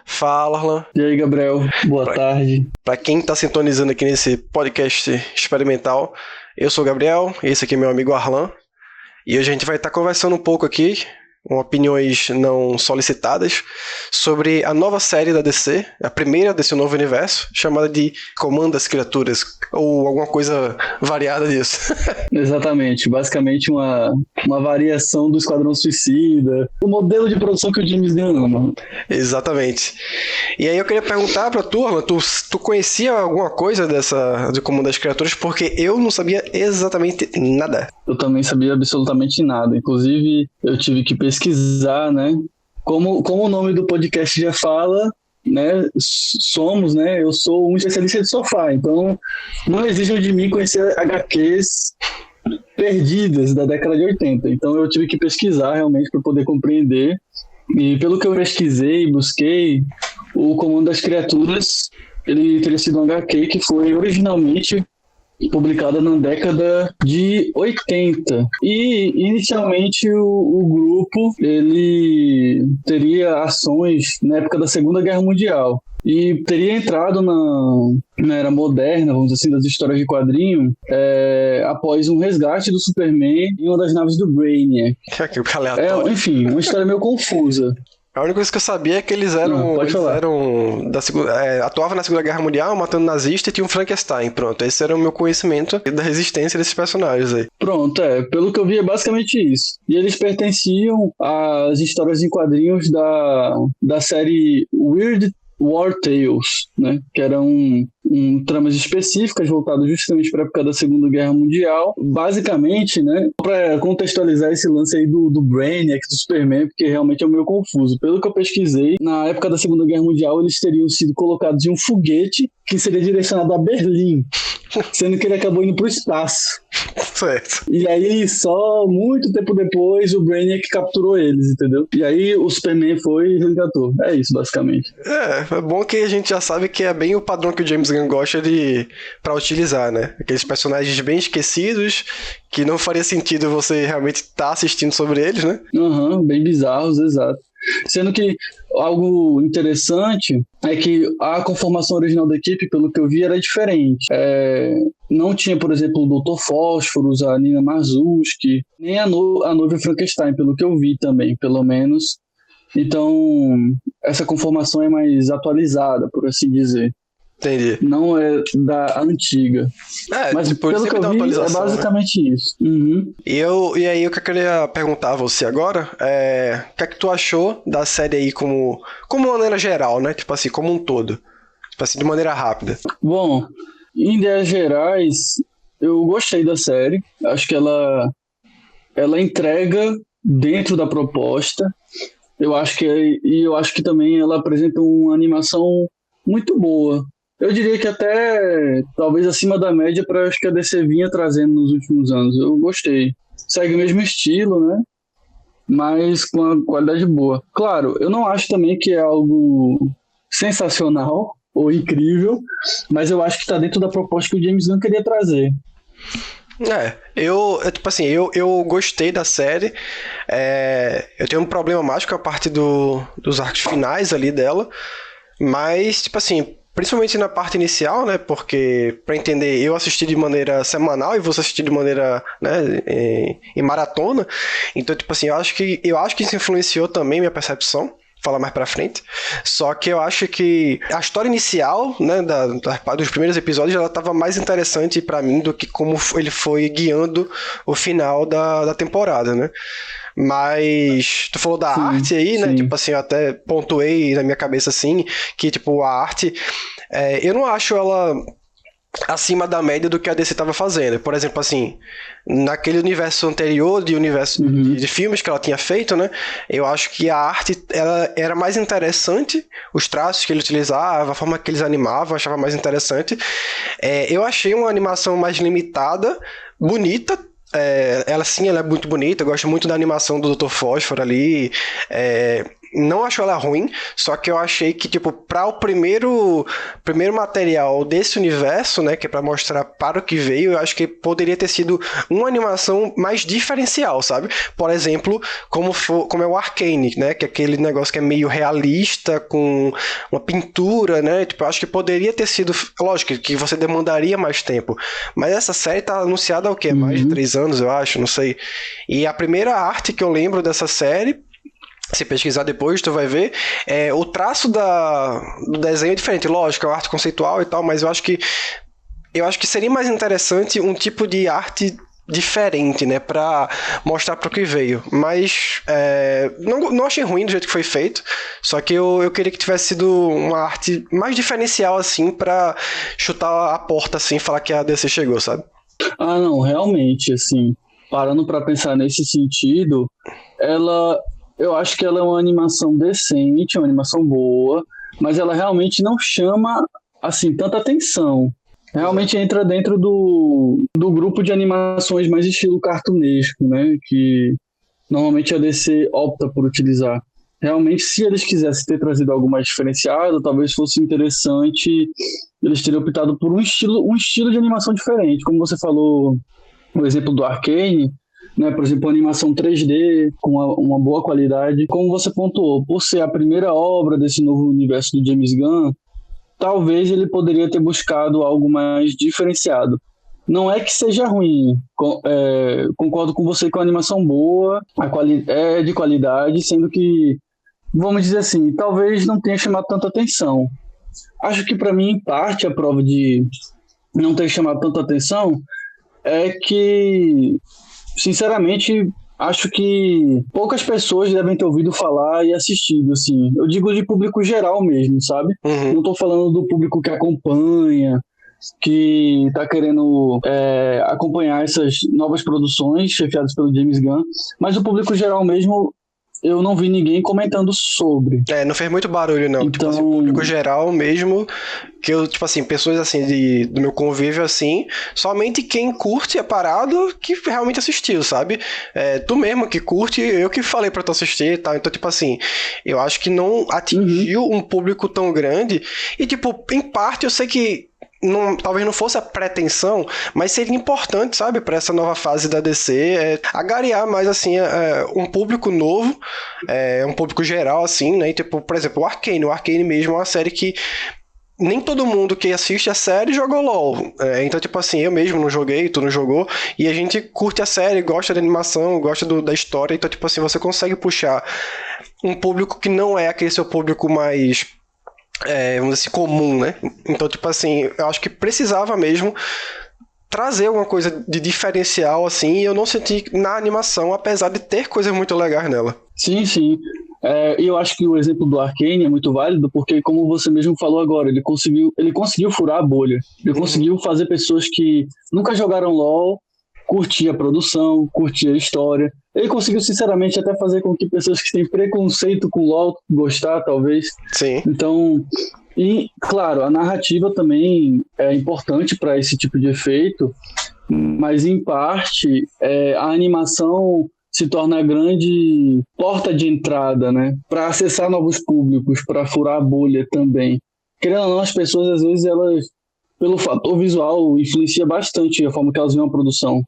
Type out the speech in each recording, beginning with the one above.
Fala, Arlan. E aí, Gabriel, boa tarde. Para quem está sintonizando aqui nesse podcast experimental, eu sou o Gabriel, esse aqui é meu amigo Arlan, e hoje a gente vai estar conversando um pouco aqui, com opiniões não solicitadas, sobre a nova série da DC, a primeira desse novo universo, chamada de Comando das Criaturas, ou alguma coisa variada disso. Exatamente, basicamente uma variação do Esquadrão Suicida, o modelo de produção que o James Gunn ama. Exatamente. E aí eu queria perguntar pra tu, Arlan, tu conhecia alguma coisa de Comando das Criaturas? Porque eu não sabia exatamente nada. Eu também sabia absolutamente nada, inclusive eu tive que pesquisar, né? Como o nome do podcast já fala, né? Eu sou um especialista de sofá, então não exijam de mim conhecer HQs perdidas da década de 80. Então eu tive que pesquisar realmente para poder compreender. E pelo que eu pesquisei e busquei, o Comando das Criaturas, ele teria sido um HQ que foi originalmente publicada na década de 80. E inicialmente o grupo ele teria ações na época da Segunda Guerra Mundial. E teria entrado na era moderna, vamos dizer assim, das histórias de quadrinho, após um resgate do Superman em uma das naves do Brainiac. Que aleatório. Enfim, uma história meio confusa. A única coisa que eu sabia é que eles eram atuavam na Segunda Guerra Mundial, matando nazistas, e tinha um Frankenstein. Pronto, esse era o meu conhecimento da resistência desses personagens aí. Pronto, pelo que eu vi é basicamente isso. E eles pertenciam às histórias em quadrinhos da série Weird War Tales, né? Que eram tramas específicas voltadas justamente para a época da Segunda Guerra Mundial. Basicamente, né, para contextualizar esse lance aí do Brainiac, do Superman, porque realmente é meio confuso. Pelo que eu pesquisei, na época da Segunda Guerra Mundial eles teriam sido colocados em um foguete que seria direcionado a Berlim, sendo que ele acabou indo para o espaço. Certo. E aí, só muito tempo depois, o Brainiac capturou eles, entendeu? E aí, o Superman foi e resgatou. É isso, basicamente. É bom que a gente já sabe que é bem o padrão que o James Gunn gosta pra utilizar, né? Aqueles personagens bem esquecidos, que não faria sentido você realmente estar assistindo sobre eles, né? Bem bizarros, exato. Sendo que algo interessante é que a conformação original da equipe, pelo que eu vi, era diferente. Não tinha, por exemplo, o Dr. Fósforos, a Nina Marzucki, nem a noiva Frankenstein, pelo que eu vi também, pelo menos. Então, essa conformação é mais atualizada, por assim dizer. Entendi. Não é da antiga. Mas depois pelo que eu vi, é basicamente, né? Isso. Uhum. E aí, o que eu queria perguntar a você agora o que é que tu achou da série aí como maneira geral, né? Tipo assim, como um todo. Tipo assim, de maneira rápida. Bom, em ideias gerais, eu gostei da série. Acho que ela entrega dentro da proposta. Eu acho que também ela apresenta uma animação muito boa. Eu diria que até talvez acima da média para acho que a DC vinha trazendo nos últimos anos. Eu gostei. Segue o mesmo estilo, né? Mas com a qualidade boa. Claro, eu não acho também que é algo sensacional ou incrível, mas eu acho que está dentro da proposta que o James Gunn queria trazer. Eu gostei da série. Eu tenho um problema mais com a parte dos arcos finais ali dela, mas, tipo assim, principalmente na parte inicial, né? Porque, pra entender, eu assisti de maneira semanal e você assistiu de maneira, né, em maratona. Então, tipo assim, eu acho que isso influenciou também minha percepção. Falar mais pra frente. Só que eu acho que a história inicial, né, dos primeiros episódios, ela tava mais interessante pra mim do que como ele foi guiando o final da temporada, né? Mas tu falou da arte aí, né? Sim. Tipo assim, eu até pontuei na minha cabeça assim, que tipo, a arte, eu não acho ela acima da média do que a DC estava fazendo. Por exemplo, assim, naquele universo anterior de universo de filmes que ela tinha feito, né? Eu acho que a arte ela era mais interessante, os traços que ele utilizava, a forma que eles animavam, eu achava mais interessante. Eu achei uma animação mais limitada, bonita. Ela é muito bonita, eu gosto muito da animação do Dr. Fósforo ali. não acho ela ruim, só que eu achei que, tipo, para o primeiro material desse universo, né, que é para mostrar para o que veio, eu acho que poderia ter sido uma animação mais diferencial, sabe? Por exemplo, como é o Arcane, né, que é aquele negócio que é meio realista, com uma pintura, né, tipo, eu acho que poderia ter sido, lógico, que você demandaria mais tempo, mas essa série tá anunciada há o quê? Mais de 3 anos, eu acho, não sei. E a primeira arte que eu lembro dessa série, se pesquisar depois, tu vai ver, o traço do desenho é diferente. Lógico, é uma arte conceitual e tal, mas eu acho que seria mais interessante um tipo de arte diferente, né, pra mostrar pro que veio. Mas não achei ruim do jeito que foi feito, só que eu queria que tivesse sido uma arte mais diferencial, assim, pra chutar a porta, assim, e falar que a DC chegou, sabe? Ah, não, realmente, assim, parando pra pensar nesse sentido, eu acho que ela é uma animação decente, uma animação boa, mas ela realmente não chama, assim, tanta atenção. Realmente entra dentro do grupo de animações mais estilo cartunesco, né? Que normalmente a DC opta por utilizar. Realmente, se eles quisessem ter trazido algo mais diferenciado, talvez fosse interessante eles terem optado por um estilo de animação diferente. Como você falou, o exemplo do Arcane, né? Por exemplo, animação 3D com uma boa qualidade. Como você pontuou, por ser a primeira obra desse novo universo do James Gunn, talvez ele poderia ter buscado algo mais diferenciado. Não é que seja ruim, concordo com você com a animação boa, é de qualidade, sendo que, vamos dizer assim, talvez não tenha chamado tanta atenção. Acho que para mim, em parte, a prova de não ter chamado tanta atenção é que, sinceramente, acho que poucas pessoas devem ter ouvido falar e assistido, assim. Eu digo de público geral mesmo, sabe? Uhum. Não tô falando do público que acompanha, que tá querendo acompanhar essas novas produções chefiadas pelo James Gunn, mas o público geral mesmo, eu não vi ninguém comentando sobre. Não fez muito barulho, não. Então... Tipo assim, público geral mesmo, que eu, tipo assim, pessoas assim, do meu convívio, assim, somente quem curte a parada que realmente assistiu, sabe? Tu mesmo que curte, eu que falei pra tu assistir e tal. Então, tipo assim, eu acho que não atingiu um público tão grande. E, tipo, em parte, eu sei que talvez não fosse a pretensão, mas seria importante, sabe, para essa nova fase da DC, agariar mais, assim, um público novo, um público geral, assim, né, e, tipo, por exemplo, o Arcane mesmo é uma série que nem todo mundo que assiste a série jogou LoL, então, tipo assim, eu mesmo não joguei, tu não jogou, e a gente curte a série, gosta da animação, gosta da história, então, tipo assim, você consegue puxar um público que não é aquele seu público mais... vamos dizer assim, comum, né? Então, tipo assim, eu acho que precisava mesmo trazer alguma coisa de diferencial, assim, e eu não senti na animação, apesar de ter coisas muito legais nela. Sim, sim. E eu acho que o exemplo do Arcane é muito válido, porque, como você mesmo falou agora, ele conseguiu furar a bolha. Ele conseguiu fazer pessoas que nunca jogaram LoL curtir a produção, curtir a história. Ele conseguiu, sinceramente, até fazer com que pessoas que têm preconceito com LoL gostar, talvez. Sim. Então, e, claro, a narrativa também é importante para esse tipo de efeito, mas, em parte, a animação se torna a grande porta de entrada, né? Para acessar novos públicos, para furar a bolha também. Querendo ou não, as pessoas, às vezes, pelo fator visual, influencia bastante a forma que elas veem a produção.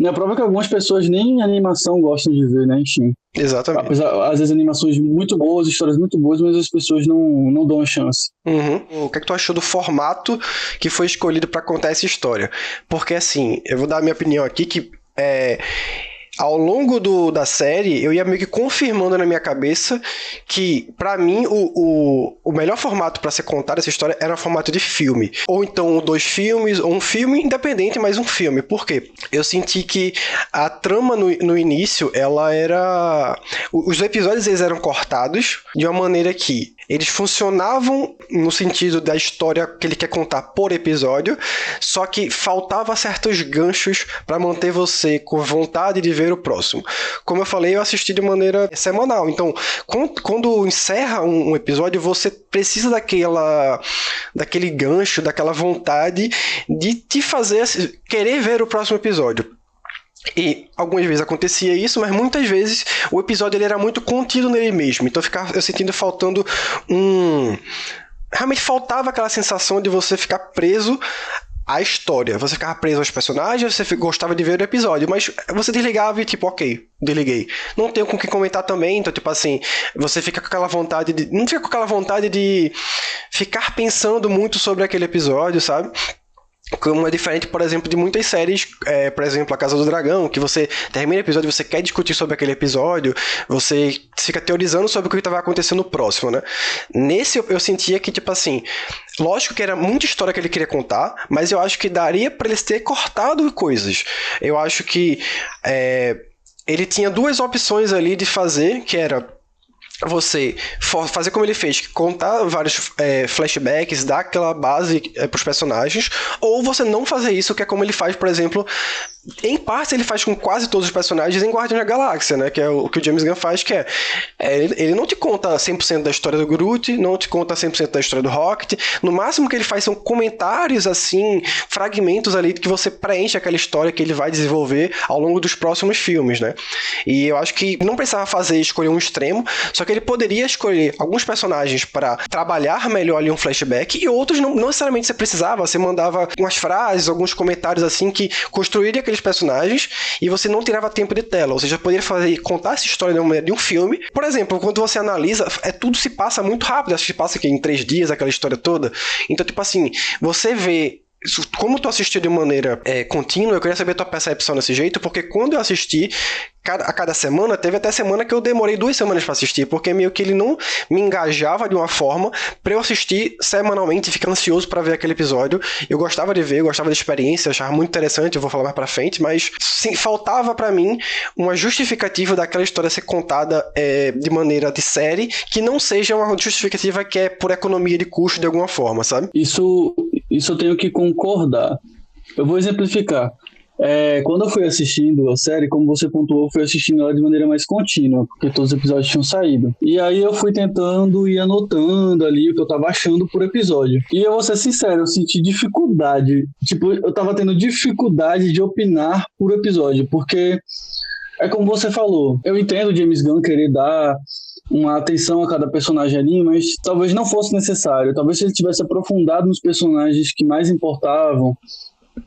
A prova é que algumas pessoas nem animação gostam de ver, né, enfim. Exatamente. Apesar, às vezes, animações muito boas, histórias muito boas, mas as pessoas não dão a chance. Uhum. O que é que tu achou do formato que foi escolhido para contar essa história? Porque, assim, eu vou dar a minha opinião aqui, que ao longo da série, eu ia meio que confirmando na minha cabeça que, pra mim, o melhor formato pra ser contada essa história era o formato de filme. Ou então 2 filmes, ou um filme independente, mas um filme. Por quê? Eu senti que a trama no início, ela era... Os episódios, eles eram cortados de uma maneira que eles funcionavam no sentido da história que ele quer contar por episódio, só que faltava certos ganchos pra manter você com vontade de ver o próximo. Como eu falei, eu assisti de maneira semanal. Então, quando encerra um episódio, você precisa daquele gancho, daquela vontade de te fazer querer ver o próximo episódio. E algumas vezes acontecia isso, mas muitas vezes o episódio ele era muito contido nele mesmo. Então eu sentindo faltando realmente faltava aquela sensação de você ficar preso à história. Você ficava preso aos personagens, você gostava de ver o episódio, mas você desligava e tipo, ok, desliguei. Não tenho com o que comentar também, então tipo assim, você fica com aquela vontade de... Não fica com aquela vontade de ficar pensando muito sobre aquele episódio, sabe? Como é diferente, por exemplo, de muitas séries, por exemplo, A Casa do Dragão, que você termina o episódio, você quer discutir sobre aquele episódio, você fica teorizando sobre o que vai acontecer no próximo, né? Nesse eu sentia que, tipo assim, lógico que era muita história que ele queria contar, mas eu acho que daria pra eles ter cortado coisas. Eu acho que ele tinha duas opções ali de fazer, que era você fazer como ele fez, contar vários flashbacks, dar aquela base pros personagens, ou você não fazer isso, que é como ele faz, por exemplo, em parte ele faz com quase todos os personagens em Guardiões da Galáxia, né, que é o que o James Gunn faz, que ele não te conta 100% da história do Groot, não te conta 100% da história do Rocket, no máximo que ele faz são comentários, assim, fragmentos ali que você preenche aquela história que ele vai desenvolver ao longo dos próximos filmes, né, e eu acho que não precisava escolher um extremo, só que ele poderia escolher alguns personagens para trabalhar melhor ali um flashback e outros não necessariamente você precisava, você mandava umas frases, alguns comentários assim que construíram aqueles personagens e você não tirava tempo de tela, ou seja, poderia contar essa história de um filme. Por exemplo, quando você analisa, tudo se passa muito rápido, acho que passa aqui em 3 dias aquela história toda. Então, tipo assim, você vê como tu assistiu de maneira contínua, eu queria saber a tua percepção desse jeito, porque quando eu assisti a cada semana, teve até semana que eu demorei 2 semanas pra assistir, porque meio que ele não me engajava de uma forma pra eu assistir semanalmente e ficar ansioso pra ver aquele episódio. Eu gostava de ver, eu gostava da experiência, achava muito interessante, eu vou falar mais pra frente, mas sim, faltava pra mim uma justificativa daquela história ser contada de maneira de série, que não seja uma justificativa que é por economia de custo de alguma forma, sabe? Isso eu tenho que concordar. Eu vou exemplificar. Quando eu fui assistindo a série, como você pontuou, eu fui assistindo ela de maneira mais contínua, porque todos os episódios tinham saído. E aí eu fui tentando e anotando ali o que eu tava achando por episódio. E eu vou ser sincero, eu senti dificuldade. Tipo, eu tava tendo dificuldade de opinar por episódio, porque é como você falou, eu entendo o James Gunn querer dar uma atenção a cada personagem ali, mas talvez não fosse necessário. Talvez se ele tivesse aprofundado nos personagens que mais importavam,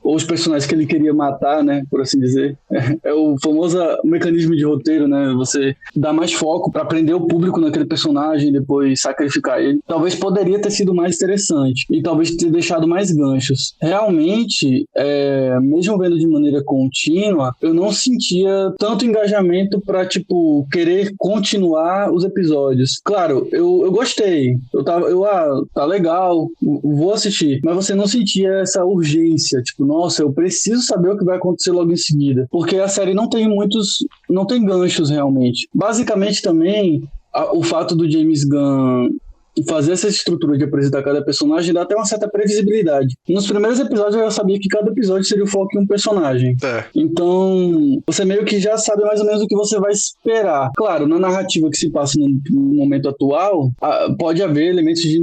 ou os personagens que ele queria matar, né, por assim dizer. É o famoso mecanismo de roteiro, né, você dá mais foco para prender o público naquele personagem e depois sacrificar ele. Talvez poderia ter sido mais interessante e talvez ter deixado mais ganchos. Realmente, mesmo vendo de maneira contínua, eu não sentia tanto engajamento para, tipo, querer continuar os episódios. Claro, eu gostei. Tá legal, vou assistir. Mas você não sentia essa urgência, tipo, nossa, eu preciso saber o que vai acontecer logo em seguida. Porque a série não tem ganchos realmente. Basicamente também, o fato do James Gunn fazer essa estrutura de apresentar cada personagem dá até uma certa previsibilidade. Nos primeiros episódios eu já sabia que cada episódio seria o foco em um personagem. Então, você meio que já sabe mais ou menos o que você vai esperar. Claro, na narrativa que se passa no momento atual, pode haver elementos de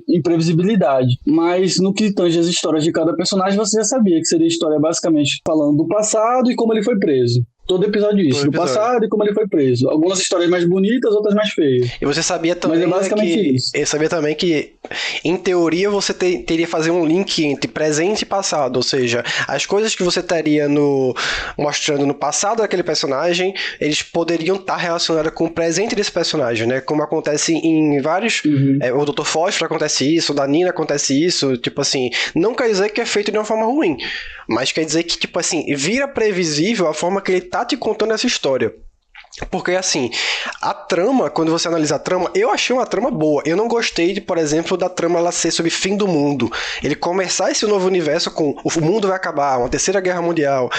imprevisibilidade. Mas no que tange as histórias de cada personagem, você já sabia que seria a história basicamente falando do passado e como ele foi preso. Todo episódio isso, do passado e como ele foi preso. Algumas histórias mais bonitas, outras mais feias. E você sabia também, eu sabia também que, em teoria, você teria que fazer um link entre presente e passado, ou seja, as coisas que você estaria mostrando no passado daquele personagem, eles poderiam estar relacionadas com o presente desse personagem, né? Como acontece em vários... o Dr. Foster acontece isso, o da Nina acontece isso, tipo assim, não quer dizer que é feito de uma forma ruim, mas quer dizer que, tipo assim, vira previsível a forma que ele tá te contando essa história. Porque, assim, a trama, quando você analisa a trama, eu achei uma trama boa. Eu não gostei, por exemplo, da trama ela ser sobre fim do mundo. Ele começar esse novo universo com o mundo vai acabar, uma terceira guerra mundial.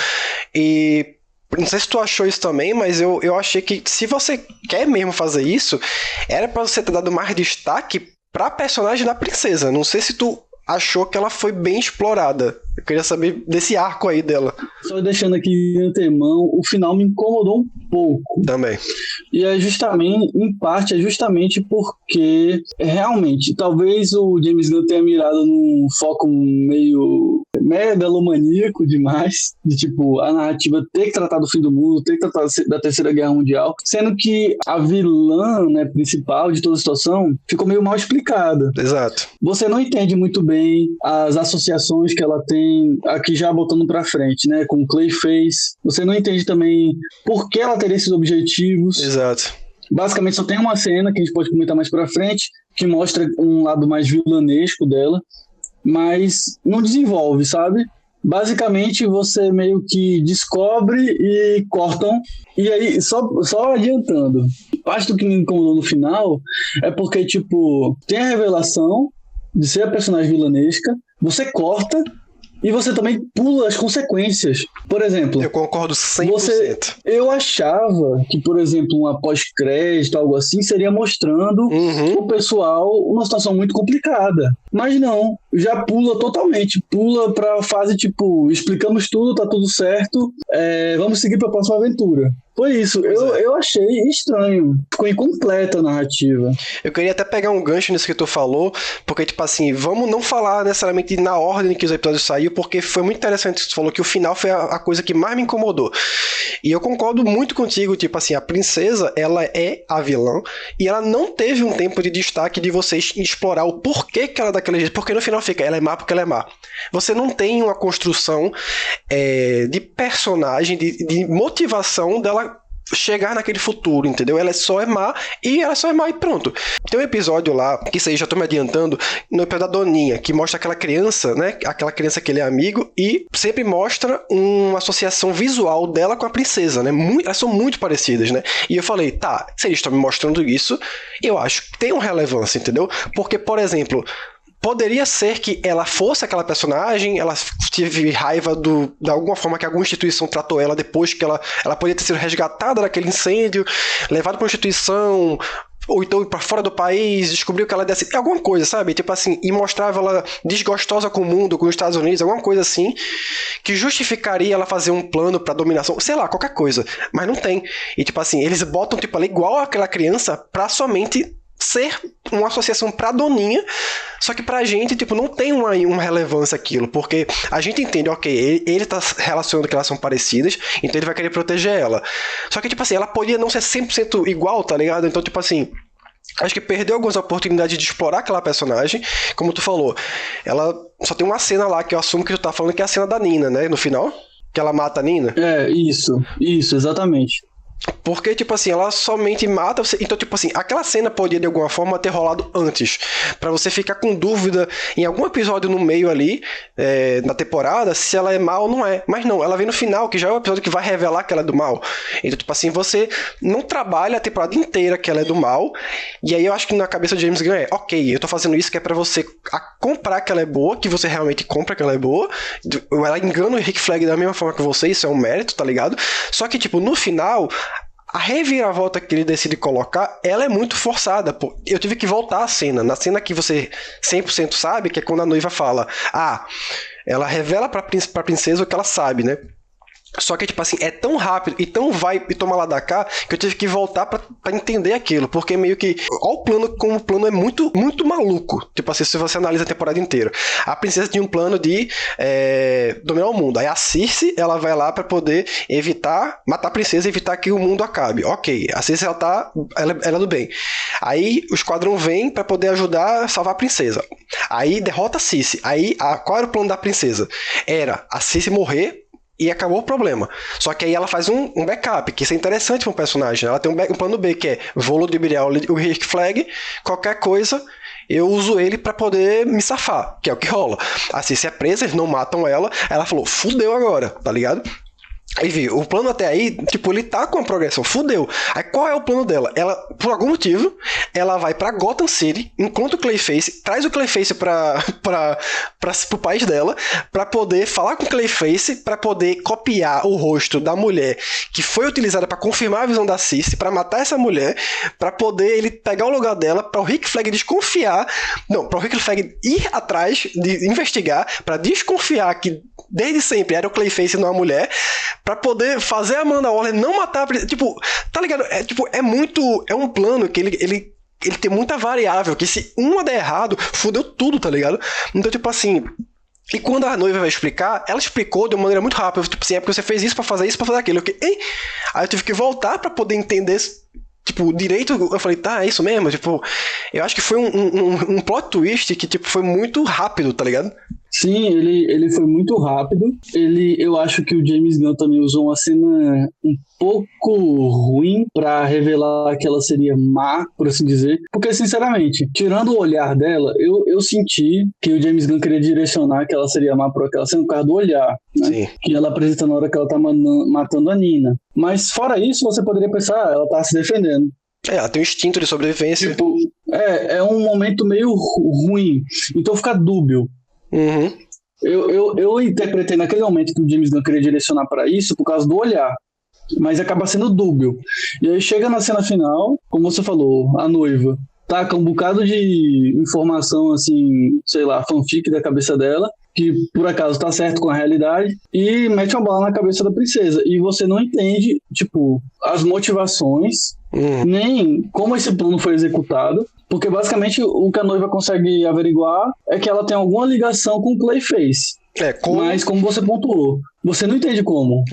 E não sei se tu achou isso também, mas eu achei que se você quer mesmo fazer isso, era pra você ter dado mais destaque pra personagem da princesa. Não sei se tu achou que ela foi bem explorada Eu queria saber desse arco aí dela. Só deixando aqui de antemão, o final me incomodou um pouco. Também. E é justamente, em parte, porque realmente, talvez o James Gunn tenha mirado num foco meio megalomaníaco demais, de tipo, a narrativa ter que tratar do fim do mundo, ter que tratar da Terceira Guerra Mundial, sendo que a vilã, né, principal de toda a situação ficou meio mal explicada. Exato. Você não entende muito bem as associações que ela tem, aqui já botando pra frente, né, com Clayface. Você não entende também por que ela teria esses objetivos. Exato. Basicamente só tem uma cena que a gente pode comentar mais pra frente, que mostra um lado mais vilanesco dela, mas não desenvolve, sabe? Basicamente você meio que descobre e cortam. E aí, só adiantando, parte do que me incomodou no final é porque, tipo, tem a revelação de ser a personagem vilanesca, você corta e você também pula as consequências. Por exemplo... Eu concordo 100%. Eu achava que, por exemplo, uma pós-crédito, algo assim, seria mostrando o pessoal numa situação muito complicada. Mas não, já pula totalmente. Pula pra fase, tipo, explicamos tudo, tá tudo certo, vamos seguir pra próxima aventura. Foi isso, eu achei estranho. Ficou incompleta a narrativa. Eu queria até pegar um gancho nisso que tu falou, porque, tipo assim, vamos não falar necessariamente na ordem que os episódios saíram, porque foi muito interessante que tu falou que o final foi a coisa que mais me incomodou. E eu concordo muito contigo, tipo assim, a princesa, ela é a vilã, e ela não teve um tempo de destaque de vocês explorar o porquê que ela é daquele jeito, porque no final fica, ela é má porque ela é má. Você não tem uma construção de personagem, de motivação dela chegar naquele futuro, entendeu? Ela só é má e pronto. Tem um episódio lá, que isso aí já tô me adiantando, no episódio da Doninha, que mostra aquela criança, né? Aquela criança que ele é amigo e sempre mostra uma associação visual dela com a princesa, né? Elas são muito parecidas, né? E eu falei, tá, se eles estão me mostrando isso, eu acho que tem uma relevância, entendeu? Porque, por exemplo, poderia ser que ela fosse aquela personagem, ela teve raiva de alguma forma que alguma instituição tratou ela depois que ela poderia ter sido resgatada daquele incêndio, levada para uma instituição, ou então ir pra fora do país, descobriu que ela desse alguma coisa, sabe? Tipo assim, e mostrava ela desgostosa com o mundo, com os Estados Unidos, alguma coisa assim, que justificaria ela fazer um plano pra dominação, sei lá, qualquer coisa. Mas não tem. E tipo assim, eles botam tipo ela igual aquela criança pra somente ser uma associação pra Doninha, só que pra gente, tipo, não tem uma relevância aquilo, porque a gente entende, ok, ele tá relacionando que elas são parecidas, então ele vai querer proteger ela. Só que, tipo assim, ela podia não ser 100% igual, tá ligado? Então, tipo assim, acho que perdeu algumas oportunidades de explorar aquela personagem, como tu falou. Ela só tem uma cena lá que eu assumo que tu tá falando que é a cena da Nina, né? No final, que ela mata a Nina. Isso, exatamente. Porque, tipo assim, ela somente mata você. Então, tipo assim, aquela cena podia de alguma forma ter rolado antes, pra você ficar com dúvida em algum episódio no meio ali, na temporada, se ela é mal ou não é. Mas não, ela vem no final, que já é o episódio que vai revelar que ela é do mal. Então, tipo assim, você não trabalha a temporada inteira que ela é do mal, e aí eu acho que na cabeça do James Gunn ok, eu tô fazendo isso que é pra você comprar que ela é boa, que você realmente compra que ela é boa. Ela engana o Rick Flag da mesma forma que você, isso é um mérito, tá ligado? Só que, tipo, no final, a reviravolta que ele decide colocar, ela é muito forçada, pô. Eu tive que voltar à cena. Na cena que você 100% sabe, que é quando a noiva fala, ela revela pra princesa o que ela sabe, né? Só que, tipo assim, é tão rápido e tão vai e toma lá da cá que eu tive que voltar pra entender aquilo. Porque meio que, ó, o plano, como o plano é muito, muito maluco. Tipo assim, se você analisa a temporada inteira. A princesa tinha um plano de dominar o mundo. Aí a Cersei, ela vai lá pra poder matar a princesa e evitar que o mundo acabe. Ok, a Cersei, ela é do bem. Aí o esquadrão vem pra poder ajudar a salvar a princesa. Aí derrota a Cersei. Aí, qual era o plano da princesa? Era a Cersei morrer e acabou o problema. Só que aí ela faz um backup, que isso é interessante para um personagem. Ela tem um plano B, que é vou ludibriar o Rick Flag, qualquer coisa, eu uso ele para poder me safar, que é o que rola. A Cersei é presa, eles não matam ela, ela falou, fudeu agora, tá ligado? Aí, viu, o plano até aí, tipo, ele tá com a progressão, fudeu. Aí qual é o plano dela? Ela, por algum motivo, ela vai pra Gotham City, encontra o Clayface, traz o Clayface pro país dela, pra poder falar com o Clayface, pra poder copiar o rosto da mulher que foi utilizada pra confirmar a visão da Cici, pra matar essa mulher, pra poder ele pegar o lugar dela, pra o Rick Flag desconfiar, não, pra o Rick Flag ir atrás, de investigar, pra desconfiar que desde sempre era o Clayface e não a mulher, pra poder fazer a Amanda Waller não matar a... Tipo, tá ligado? É muito... É um plano que ele tem muita variável, que se uma der errado, fudeu tudo, tá ligado? Então, tipo assim... E quando a noiva vai explicar, ela explicou de uma maneira muito rápida. Tipo assim, é porque você fez isso pra fazer isso, pra fazer aquilo. Aí eu tive que voltar pra poder entender... Tipo, direito, eu falei, tá, é isso mesmo? Tipo, eu acho que foi um plot twist que, tipo, foi muito rápido, tá ligado? Sim, ele foi muito rápido. Eu acho que o James Gunn também usou uma cena um pouco ruim pra revelar que ela seria má, por assim dizer. Porque, sinceramente, tirando o olhar dela, eu senti que o James Gunn queria direcionar que ela seria má por aquela cena por causa do olhar, né? Sim. Que ela apresenta na hora que ela tá matando a Nina. Mas, fora isso, você poderia pensar, ela tá se defendendo. Ela tem um instinto de sobrevivência. Tipo, é um momento meio ruim. Então fica dúbio. Uhum. Eu interpretei naquele momento que o James Gunn queria direcionar pra isso por causa do olhar, mas acaba sendo dúbio. E aí chega na cena final, como você falou, a noiva taca um bocado de informação, assim, sei lá, fanfic da cabeça dela, que por acaso tá certo com a realidade, e mete uma bala na cabeça da princesa. E você não entende, tipo, as motivações, nem como esse plano foi executado. Porque basicamente o que a noiva consegue averiguar é que ela tem alguma ligação com o Clayface. Mas como você pontuou, você não entende como.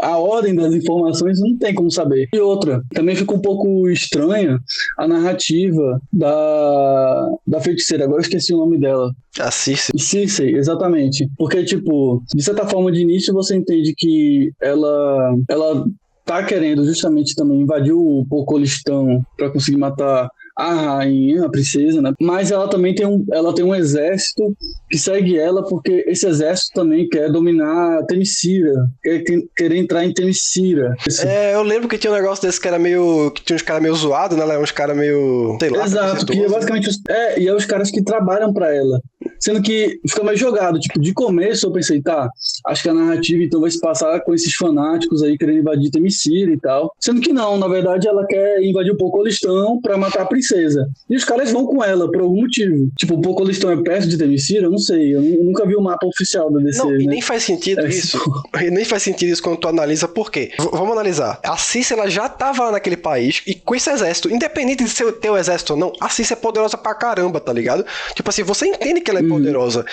A ordem das informações não tem como saber. E outra, também fica um pouco estranha a narrativa da feiticeira. Agora eu esqueci o nome dela. A Circe. Circe, exatamente. Porque, tipo, de certa forma, de início você entende que ela tá querendo justamente também invadir o Pocolistão pra conseguir matar a rainha, a princesa, né? Mas ela também tem um exército que segue ela, porque esse exército também quer dominar Themyscira, quer entrar em Themyscira. Eu lembro que tinha um negócio desse que era meio... que tinha uns caras meio zoados, né? Uns caras meio... sei lá. Exato, que é basicamente... e é os caras que trabalham pra ela. Sendo que fica mais jogado. Tipo, de começo eu pensei, tá, acho que a narrativa então vai se passar com esses fanáticos aí querendo invadir Themyscira e tal. Sendo que não, na verdade ela quer invadir o Pocolistão pra matar a princesa. E os caras vão com ela por algum motivo. Tipo, o Pocolistão é perto de Themyscira? Eu não sei. Eu nunca vi o mapa oficial da DC. Não, né? E nem faz sentido isso. E nem faz sentido isso quando tu analisa por quê. Vamos analisar. A Circe, ela já tava lá naquele país e com esse exército, independente de ter o exército ou não, a Circe é poderosa pra caramba, tá ligado? Tipo assim, você entende que ela é poderosa.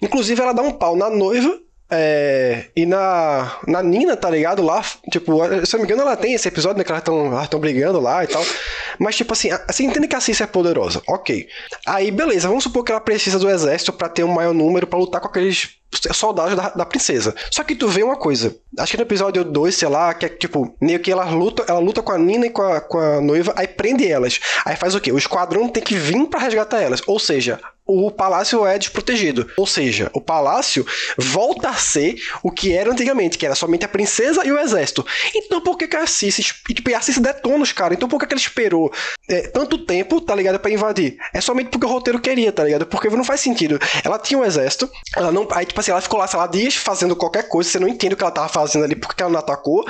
Inclusive, ela dá um pau na noiva e na Nina, tá ligado? Lá, tipo, se eu não me engano, ela tem esse episódio, né? Que elas estão brigando lá e tal. Mas, tipo assim, você entende que a Circe é poderosa. Ok. Aí, beleza, vamos supor que ela precisa do exército pra ter um maior número pra lutar com aqueles soldados da princesa. Só que tu vê uma coisa. Acho que no episódio 2, sei lá, que é tipo, meio que ela luta com a Nina e com a noiva, aí prende elas. Aí faz o quê? O esquadrão tem que vir pra resgatar elas. Ou seja, o palácio é desprotegido. Ou seja, o palácio volta a ser o que era antigamente, que era somente a princesa e o exército. Então por que a Circe detona os caras? Então por que ela esperou tanto tempo, tá ligado, pra invadir? É somente porque o roteiro queria, tá ligado? Porque não faz sentido. Ela tinha um exército, ela não... Aí, tipo assim, ela ficou lá, sei lá, dias fazendo qualquer coisa, você não entende o que ela tava fazendo ali, porque ela não atacou.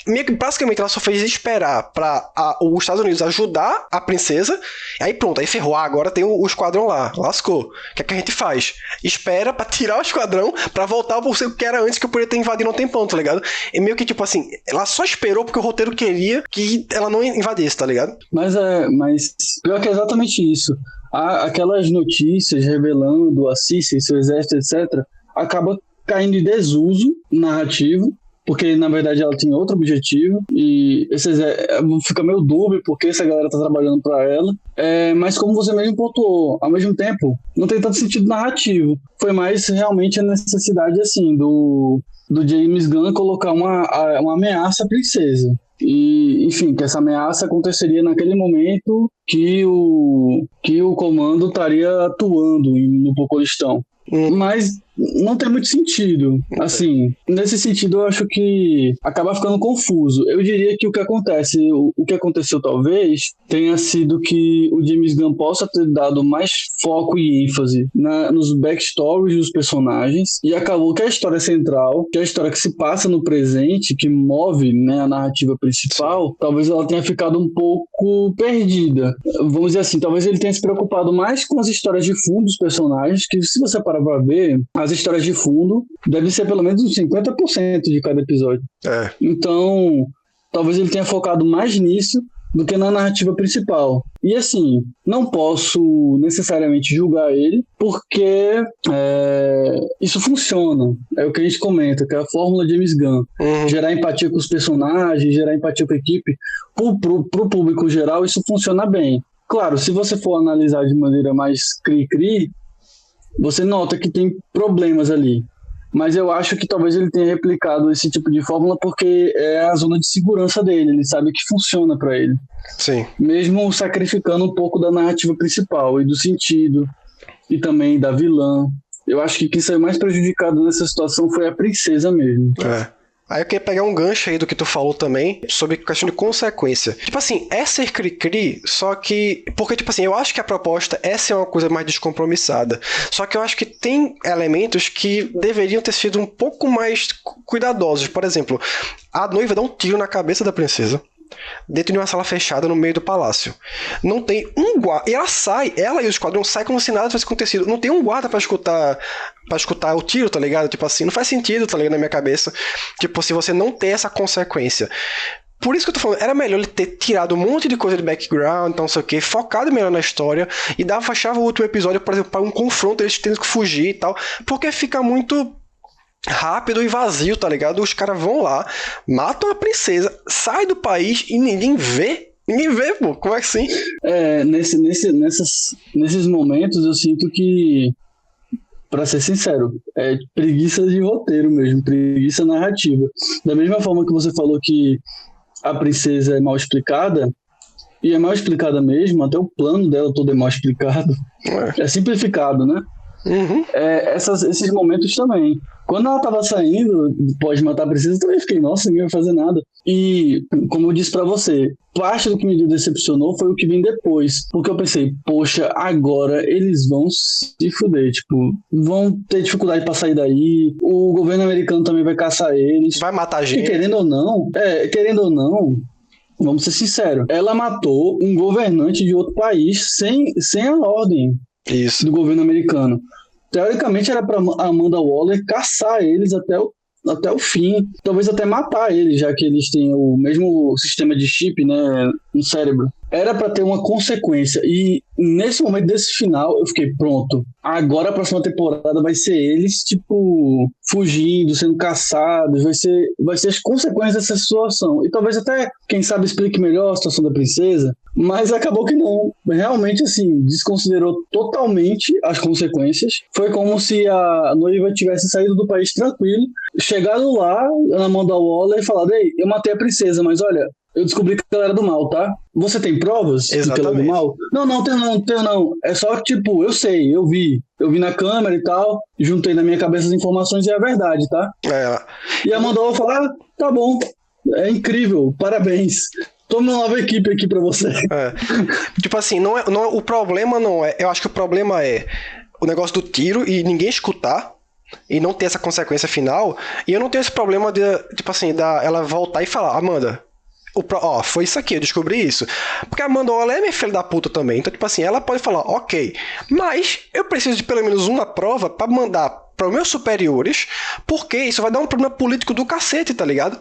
Meio que, basicamente, ela só fez esperar pra os Estados Unidos ajudar a princesa, aí pronto, aí ferrou. Agora tem o esquadrão lá, lascou. O que é que a gente faz? Espera pra tirar o esquadrão, pra voltar ao que era antes, que eu poderia ter invadido um tempão, tá ligado? E meio que, tipo assim, ela só esperou porque o roteiro queria que ela não invadisse, tá ligado? Mas pior que é exatamente isso. Aquelas notícias revelando a Circe, seu exército, etc., acaba caindo em desuso narrativo, porque na verdade ela tinha outro objetivo, e fica meio dúbio porque essa galera tá trabalhando para ela. Mas como você mesmo pontuou, ao mesmo tempo, não tem tanto sentido narrativo. Foi mais realmente a necessidade assim do James Gunn colocar uma ameaça à princesa. E, enfim, que essa ameaça aconteceria naquele momento que o comando estaria atuando no Pocolistão. Mas não tem muito sentido. Assim, nesse sentido eu acho que acaba ficando confuso. Eu diria que o que aconteceu talvez tenha sido que o James Gunn possa ter dado mais foco e ênfase nos backstories dos personagens, e acabou que a história central, que é a história que se passa no presente, que move, né, a narrativa principal, talvez ela tenha ficado um pouco perdida. Vamos dizer assim, talvez ele tenha se preocupado mais com as histórias de fundo dos personagens, que se você parar pra ver, as histórias de fundo devem ser pelo menos uns 50% de cada episódio. Então, talvez ele tenha focado mais nisso do que na narrativa principal. E assim, não posso necessariamente julgar ele, porque isso funciona. É o que a gente comenta, que é a fórmula de James Gunn. Gerar empatia com os personagens, gerar empatia com a equipe. Pro público geral, isso funciona bem. Claro, se você for analisar de maneira mais cri-cri, você nota que tem problemas ali. Mas eu acho que talvez ele tenha replicado esse tipo de fórmula porque é a zona de segurança dele. Ele sabe que funciona para ele. Sim. Mesmo sacrificando um pouco da narrativa principal e do sentido. E também da vilã. Eu acho que quem saiu mais prejudicado nessa situação foi a princesa mesmo. Aí eu queria pegar um gancho aí do que tu falou também, sobre questão de consequência. Tipo assim, é ser cri-cri, só que... Porque, tipo assim, eu acho que a proposta é ser uma coisa mais descompromissada. Só que eu acho que tem elementos que deveriam ter sido um pouco mais cuidadosos. Por exemplo, a noiva dá um tiro na cabeça da princesa, dentro de uma sala fechada no meio do palácio. Não tem um guarda. E ela e o esquadrão saem como se nada tivesse acontecido. Não tem um guarda pra escutar o tiro, tá ligado? Tipo assim, não faz sentido, tá ligado, na minha cabeça. Tipo, se você não ter essa consequência. Por isso que eu tô falando, era melhor ele ter tirado um monte de coisa de background, então não sei o que, focado melhor na história, e fechava o último episódio, por exemplo, para um confronto, eles tendo que fugir e tal, porque fica muito rápido e vazio, tá ligado? Os caras vão lá, matam a princesa, sai do país e ninguém vê. Ninguém vê, pô. Como é que assim? Nesses momentos eu sinto que, pra ser sincero, é preguiça de roteiro mesmo, preguiça narrativa. Da mesma forma que você falou que a princesa é mal explicada, e é mal explicada mesmo, até o plano dela todo é mal explicado. É simplificado, né? Esses momentos também. Quando ela tava saindo, pode matar a princesa, eu também fiquei, nossa, ninguém vai fazer nada. E, como eu disse pra você, parte do que me decepcionou foi o que vem depois. Porque eu pensei, poxa, agora eles vão se fuder, tipo, vão ter dificuldade pra sair daí, o governo americano também vai caçar eles. Vai matar a gente. E querendo ou não, vamos ser sinceros, ela matou um governante de outro país sem a ordem do governo americano. Teoricamente era para Amanda Waller caçar eles até o fim, talvez até matar eles, já que eles têm o mesmo sistema de chip, né, no cérebro. Era para ter uma consequência, e nesse momento desse final eu fiquei, pronto, agora a próxima temporada vai ser eles, tipo, fugindo, sendo caçados, vai ser as consequências dessa situação, e talvez até, quem sabe, explique melhor a situação da princesa, mas acabou que não, realmente assim, desconsiderou totalmente as consequências. Foi como se a noiva tivesse saído do país tranquilo, chegado lá na mão da Waller e falado, ei, eu matei a princesa, mas olha, eu descobri que ela era do mal, tá? Você tem provas de que ela é do mal? Não, tenho não. É só que, tipo, eu sei, eu vi na câmera e tal, juntei na minha cabeça as informações e é a verdade, tá? E a Amanda Waller falou, tá bom, é incrível, parabéns. Toma uma nova equipe aqui pra você. Tipo assim, o problema não é... Eu acho que o problema é o negócio do tiro e ninguém escutar e não ter essa consequência final. E eu não tenho esse problema de, tipo assim, ela voltar e falar, Amanda, foi isso aqui, eu descobri isso. Porque a Amanda Waller é minha filha da puta também. Então, tipo assim, ela pode falar, ok, mas eu preciso de pelo menos uma prova pra mandar para os meus superiores, porque isso vai dar um problema político do cacete, tá ligado?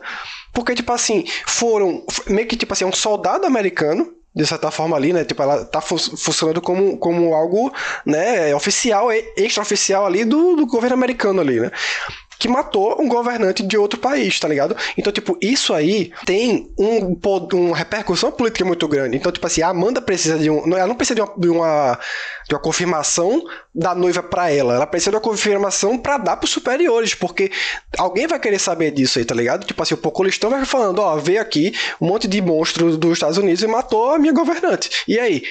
Porque, tipo assim, foram meio que, tipo assim, um soldado americano, de certa forma ali, né? Tipo, ela tá funcionando como algo, né, oficial, extraoficial ali do governo americano ali, né? Que matou um governante de outro país, tá ligado? Então, tipo, isso aí tem uma repercussão política muito grande. Então, tipo assim, a Amanda precisa ela não precisa de uma confirmação da noiva pra ela precisa de uma confirmação pra dar pros superiores, porque alguém vai querer saber disso aí, tá ligado? Tipo assim, o Pocolistão vai falando, veio aqui um monte de monstro dos Estados Unidos e matou a minha governante. E aí?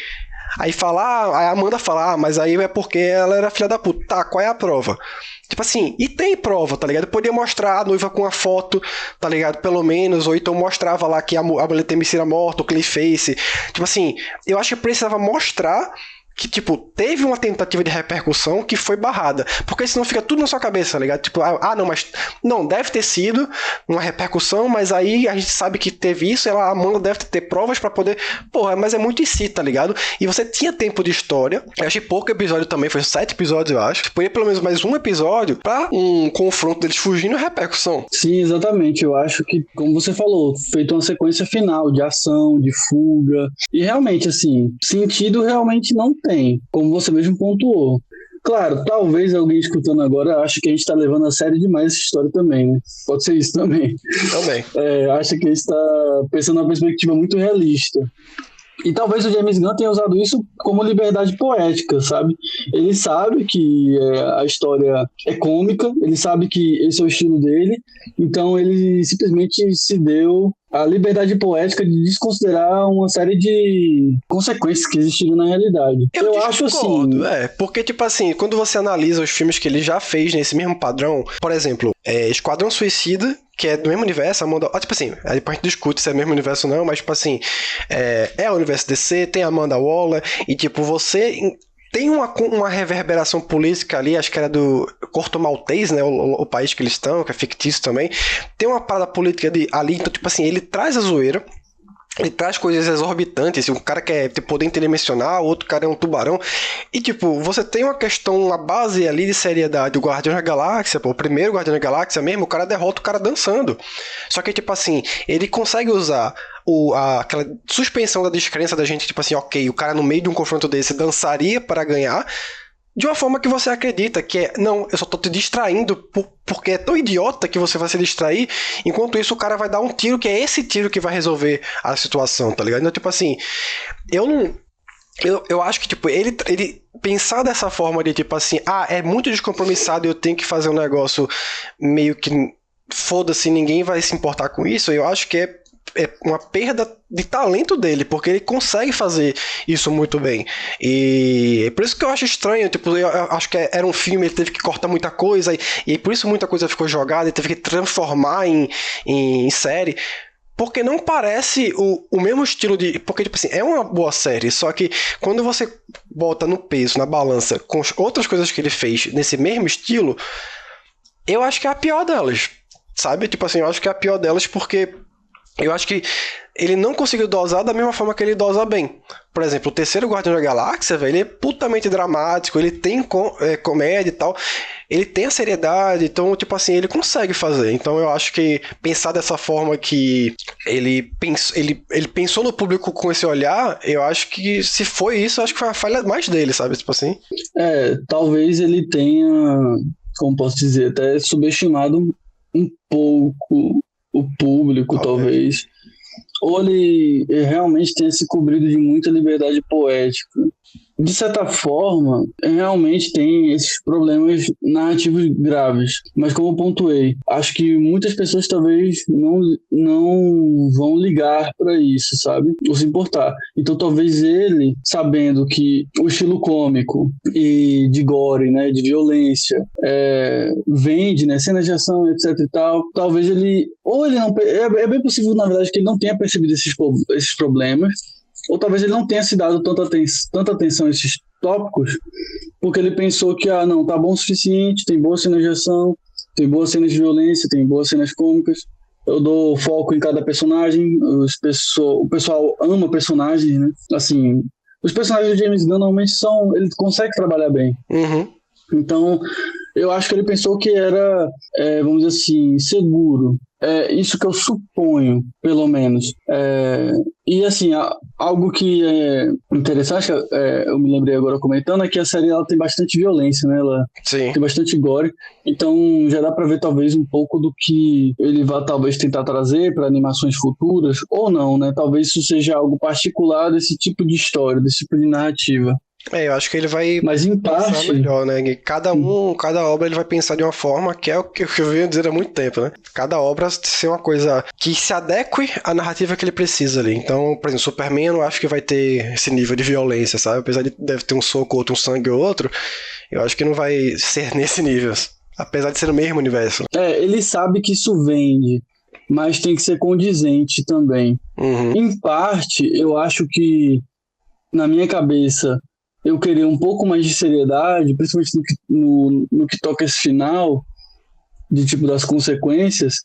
Aí a Amanda fala, mas aí é porque ela era filha da puta. Tá, qual é a prova? Tipo assim, e tem prova, tá ligado? Podia mostrar a noiva com a foto, tá ligado? Pelo menos, ou então mostrava lá que a mulher Themyscira morta, o Clayface. Tipo assim, eu acho que precisava mostrar que, tipo, teve uma tentativa de repercussão que foi barrada. Porque senão fica tudo na sua cabeça, tá ligado? Tipo, não, mas... Não, deve ter sido uma repercussão, mas aí a gente sabe que teve isso, a Amanda deve ter provas pra poder... Porra, mas é muito em si, tá ligado? E você tinha tempo de história. Eu achei pouco episódio também, foi 7 episódios, eu acho. Foi pelo menos mais um episódio pra um confronto deles fugindo e repercussão. Sim, exatamente. Eu acho que, como você falou, feito uma sequência final de ação, de fuga. E realmente, assim, sentido realmente não tem, como você mesmo pontuou. Claro, talvez alguém escutando agora ache que a gente está levando a sério demais essa história também, né? Pode ser isso também. Também. Acha que a gente está pensando numa perspectiva muito realista. E talvez o James Gunn tenha usado isso como liberdade poética, sabe? Ele sabe que a história é cômica, ele sabe que esse é o estilo dele, então ele simplesmente se deu a liberdade poética de desconsiderar uma série de consequências que existiram na realidade. Eu acho assim... Porque, tipo assim, quando você analisa os filmes que ele já fez nesse mesmo padrão, por exemplo, Esquadrão Suicida, que é do mesmo universo, Amanda... tipo assim, aí depois a gente discute se é o mesmo universo ou não, mas, tipo assim, é o universo DC, tem a Amanda Waller, e, tipo, você... Tem uma reverberação política ali, acho que era do Corto Maltês, né, o país que eles estão, que é fictício também. Tem uma parada política ali, então, tipo assim, ele traz a zoeira, ele traz coisas exorbitantes, um cara quer ter poder interdimensional, o outro cara é um tubarão, e tipo, você tem uma questão, uma base ali de seriedade, o Guardião da Galáxia, o primeiro Guardião da Galáxia mesmo, o cara derrota o cara dançando, só que tipo assim, ele consegue usar aquela suspensão da descrença da gente, tipo assim, ok, o cara no meio de um confronto desse dançaria para ganhar, de uma forma que você acredita que não, eu só tô te distraindo porque é tão idiota que você vai se distrair, enquanto isso o cara vai dar um tiro que é esse tiro que vai resolver a situação, tá ligado? Então, tipo assim, eu acho que, tipo, ele pensar dessa forma de, tipo assim, é muito descompromissado e eu tenho que fazer um negócio meio que foda-se, ninguém vai se importar com isso, eu acho que é uma perda de talento dele, porque ele consegue fazer isso muito bem. E é por isso que eu acho estranho, tipo, eu acho que era um filme, ele teve que cortar muita coisa, e por isso muita coisa ficou jogada, ele teve que transformar em série, porque não parece o mesmo estilo de... Porque, tipo assim, é uma boa série, só que quando você bota no peso, na balança, com outras coisas que ele fez nesse mesmo estilo, eu acho que é a pior delas, sabe? Tipo assim, eu acho que é a pior delas porque... Eu acho que ele não conseguiu dosar da mesma forma que ele dosa bem. Por exemplo, o terceiro Guardião da Galáxia, velho, ele é putamente dramático, ele tem comédia e tal, ele tem a seriedade, então, tipo assim, ele consegue fazer. Então eu acho que pensar dessa forma que ele pensou no público com esse olhar, eu acho que se foi isso, eu acho que foi a falha mais dele, sabe? Tipo assim. Talvez ele tenha, como posso dizer, até subestimado um pouco o público, talvez. Ou ele realmente tenha se cobrido de muita liberdade poética. De certa forma, realmente tem esses problemas narrativos graves. Mas como eu pontuei, acho que muitas pessoas talvez não vão ligar para isso, sabe? Ou se importar. Então talvez ele, sabendo que o estilo cômico e de gore, né, de violência, vende, né, cenas de ação, etc e tal, talvez ele... Ou ele não... É bem possível, na verdade, que ele não tenha percebido esses problemas, ou talvez ele não tenha se dado tanta atenção a esses tópicos, porque ele pensou que, não, tá bom o suficiente, tem boas cenas de ação, tem boas cenas de violência, tem boas cenas cômicas, eu dou foco em cada personagem, o pessoal ama personagens, né? Assim, os personagens do James Gunn normalmente ele consegue trabalhar bem. Uhum. Então, eu acho que ele pensou que era, vamos dizer assim, seguro. Isso que eu suponho, pelo menos. E, assim, algo que é interessante, eu me lembrei agora comentando, é que a série ela tem bastante violência, né? Ela Sim. tem bastante gore. Então, já dá pra ver, talvez, um pouco do que ele vai, talvez, tentar trazer para animações futuras, ou não, né? Talvez isso seja algo particular desse tipo de história, desse tipo de narrativa. Eu acho que ele vai Mas em pensar parte melhor, né? Cada obra ele vai pensar de uma forma que é o que eu venho dizer há muito tempo, né? Cada obra ser uma coisa que se adeque à narrativa que ele precisa ali. Então, por exemplo, Superman eu não acho que vai ter esse nível de violência, sabe? Apesar de deve ter um soco, outro, um sangue ou outro, eu acho que não vai ser nesse nível. apesar de ser no mesmo universo. Ele sabe que isso vende, mas tem que ser condizente também. Em parte, eu acho que, na minha cabeça, eu queria um pouco mais de seriedade, principalmente no que toca esse final, de tipo das consequências.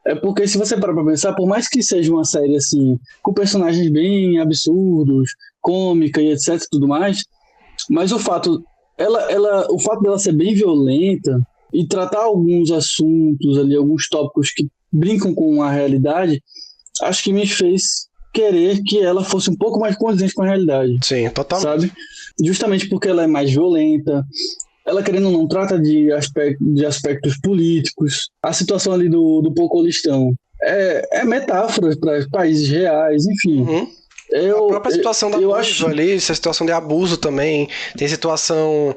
É porque, se você parar pra pensar, por mais que seja uma série assim, com personagens bem absurdos, cômica e etc, tudo mais, mas o fato dela ser bem violenta e tratar alguns assuntos ali, alguns tópicos que brincam com a realidade, acho que me fez querer que ela fosse um pouco mais condizente com a realidade. Sim, totalmente. Sabe? Justamente porque ela é mais violenta, ela, querendo ou não, trata de aspectos políticos. A situação ali do Pocolistão é metáfora para países reais, enfim. A própria situação da noiva ali, essa situação de abuso também, tem situação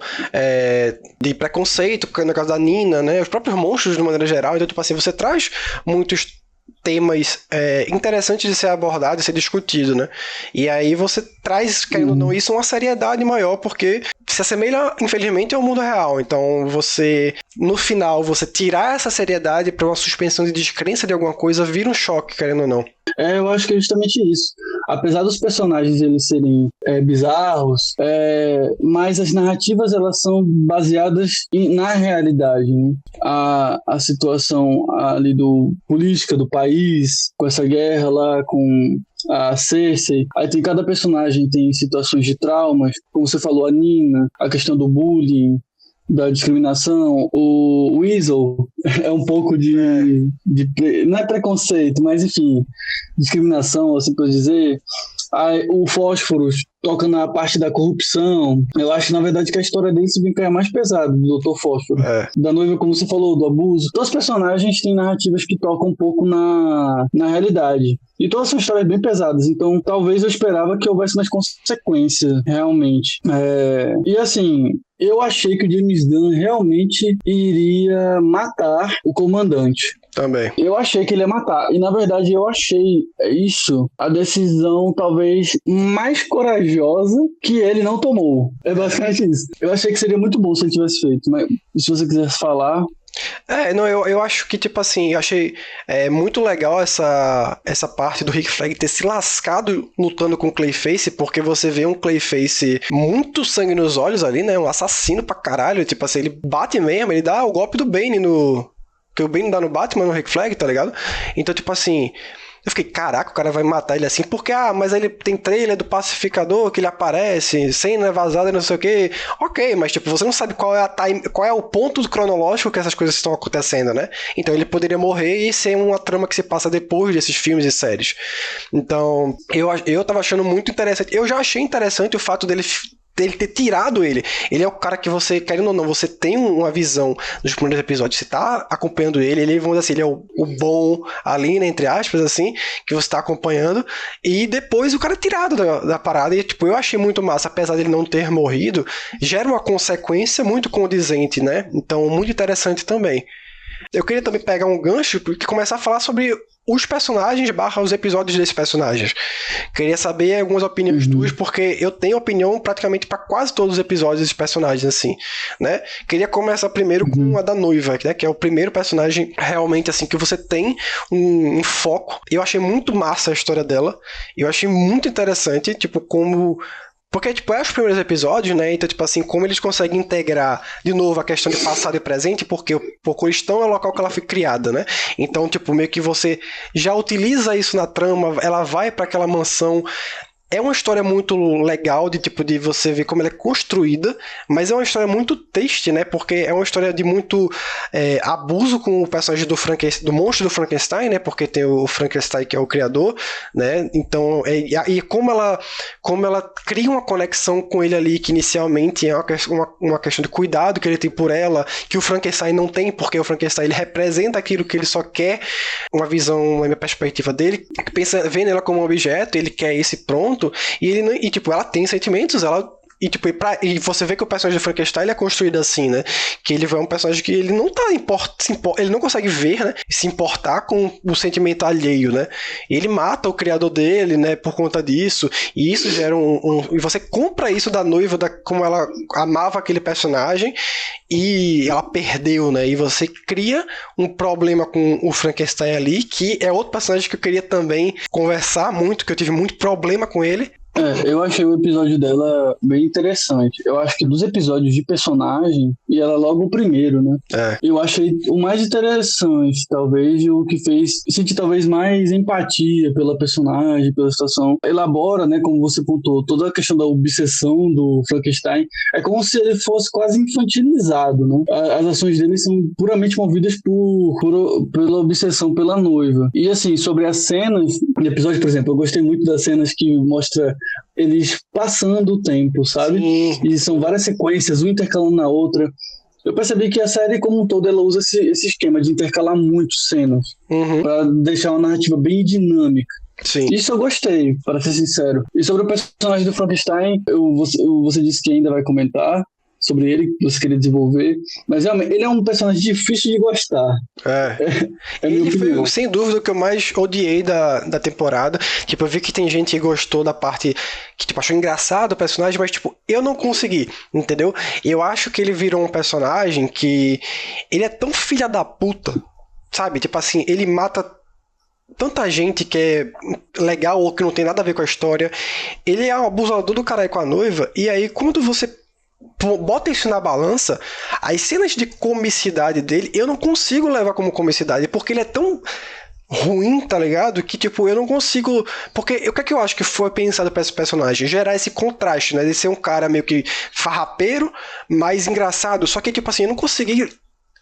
de preconceito, no caso da Nina, né? Os próprios monstros de maneira geral. Então, tipo assim, você traz muitos temas interessantes de ser abordado e ser discutido, né? E aí você traz, querendo ou não, isso uma seriedade maior, porque se assemelha, infelizmente, ao mundo real. Então, no final, você tirar essa seriedade para uma suspensão de descrença de alguma coisa, vira um choque, querendo ou não. Eu acho que é justamente isso. Apesar dos personagens eles serem bizarros, mas as narrativas elas são baseadas na realidade, né? A situação ali política do país, com essa guerra lá, com a Cersei. Aí cada personagem tem situações de traumas, como você falou, a Nina, a questão do bullying, da discriminação. O Weasel é um pouco de não é preconceito, mas enfim, discriminação, assim por dizer. Aí, o Fósforos toca na parte da corrupção. Eu acho, na verdade, que a história dele se brincar é mais pesada, do Dr. Fósforo. Da noiva, como você falou, do abuso. Todos os personagens têm narrativas que tocam um pouco na realidade. E todas são histórias bem pesadas. Então, talvez eu esperava que houvesse mais consequência, realmente. E assim, eu achei que o James Gunn realmente iria matar o comandante. Também. Eu achei que ele ia matar. E, na verdade, eu achei isso a decisão talvez mais corajosa que ele não tomou. É basicamente isso. Eu achei que seria muito bom se ele tivesse feito. Mas se você quisesse falar... Eu acho que, tipo assim, eu achei muito legal essa parte do Rick Flag ter se lascado lutando com o Clayface, porque você vê um Clayface muito sangue nos olhos ali, né? Um assassino pra caralho. Tipo assim, ele bate mesmo, ele dá o golpe do Bane que o Bane dá no Batman, no Rick Flag, tá ligado? Então, tipo assim, eu fiquei, caraca, o cara vai matar ele assim, porque, mas ele tem trailer do Pacificador, que ele aparece, cena vazada, não sei o quê. Ok, mas, tipo, você não sabe qual é o ponto cronológico que essas coisas estão acontecendo, né? Então, ele poderia morrer e ser uma trama que se passa depois desses filmes e séries. Então, eu tava achando muito interessante. Eu já achei interessante o fato dele ter tirado ele. Ele é o cara que você, querendo ou não, você tem uma visão dos primeiros episódios, você tá acompanhando ele, vamos dizer assim, ele é o bom ali, né, entre aspas, assim, que você tá acompanhando, e depois o cara é tirado da parada, e tipo, eu achei muito massa, apesar dele não ter morrido, gera uma consequência muito condizente, né, então muito interessante também. Eu queria também pegar um gancho e começar a falar sobre os personagens / os episódios desses personagens. Queria saber algumas opiniões tuas, porque eu tenho opinião praticamente para quase todos os episódios desses personagens, assim, né? Queria começar primeiro com a da noiva, né? Que é o primeiro personagem realmente, assim, que você tem um foco. Eu achei muito massa a história dela. Eu achei muito interessante, tipo, como... Porque, tipo, os primeiros episódios, né? Então, tipo assim, como eles conseguem integrar, de novo, a questão de passado e presente, porque o Pocolistão é o local que ela foi criada, né? Então, tipo, meio que você já utiliza isso na trama, ela vai pra aquela mansão. É uma história muito legal de você ver como ela é construída, mas é uma história muito triste, né? Porque é uma história de muito abuso com o personagem do monstro do Frankenstein, né? Porque tem o Frankenstein que é o criador, né? Então, e como ela cria uma conexão com ele ali, que inicialmente é uma questão de cuidado que ele tem por ela, que o Frankenstein não tem, porque o Frankenstein ele representa aquilo que ele só quer, uma visão, na minha perspectiva dele, vendo ela como um objeto, ele quer esse pronto. E tipo, ela tem sentimentos, ela tipo, e você vê que o personagem do Frankenstein ele é construído assim, né? Que ele é um personagem que ele não tá ele não consegue ver, né? Se importar com o sentimento alheio, né? Ele mata o criador dele, né? Por conta disso. E isso gera e você compra isso da noiva, como ela amava aquele personagem e ela perdeu, né? E você cria um problema com o Frankenstein ali, que é outro personagem que eu queria também conversar muito, que eu tive muito problema com ele. Eu achei o episódio dela bem interessante. Eu acho que dos episódios de personagem, e ela logo o primeiro, né? Eu achei o mais interessante, talvez, o que fez sentir talvez mais empatia pela personagem, pela situação. Elabora, né, como você pontuou, toda a questão da obsessão do Frankenstein. É como se ele fosse quase infantilizado, né? As ações dele são puramente movidas pela obsessão pela noiva. E assim, sobre as cenas, no episódio, por exemplo, eu gostei muito das cenas que mostra eles passando o tempo, sabe? Sim. E são várias sequências, uma intercalando na outra. Eu percebi que a série como um todo, ela usa esse esquema de intercalar muito cenas, pra deixar uma narrativa bem dinâmica. Sim. Isso eu gostei, para ser sincero. E sobre o personagem do Frankenstein, você disse que ainda vai comentar sobre ele, que você queria desenvolver, mas realmente, ele é um personagem difícil de gostar. Ele foi, sem dúvida, o que eu mais odiei da temporada. Tipo, eu vi que tem gente que gostou da parte que, tipo, achou engraçado o personagem, mas, tipo, eu não consegui, entendeu? Eu acho que ele virou um personagem que ele é tão filha da puta, sabe? Tipo assim, ele mata tanta gente que é legal ou que não tem nada a ver com a história. Ele é um abusador do caralho com a noiva, e aí quando você bota isso na balança, as cenas de comicidade dele, eu não consigo levar como comicidade, porque ele é tão ruim, tá ligado? Que, tipo, eu não consigo... Porque o que é que eu acho que foi pensado pra esse personagem? Gerar esse contraste, né? De ser um cara meio que farrapeiro, mas engraçado. Só que, tipo assim, eu não consegui...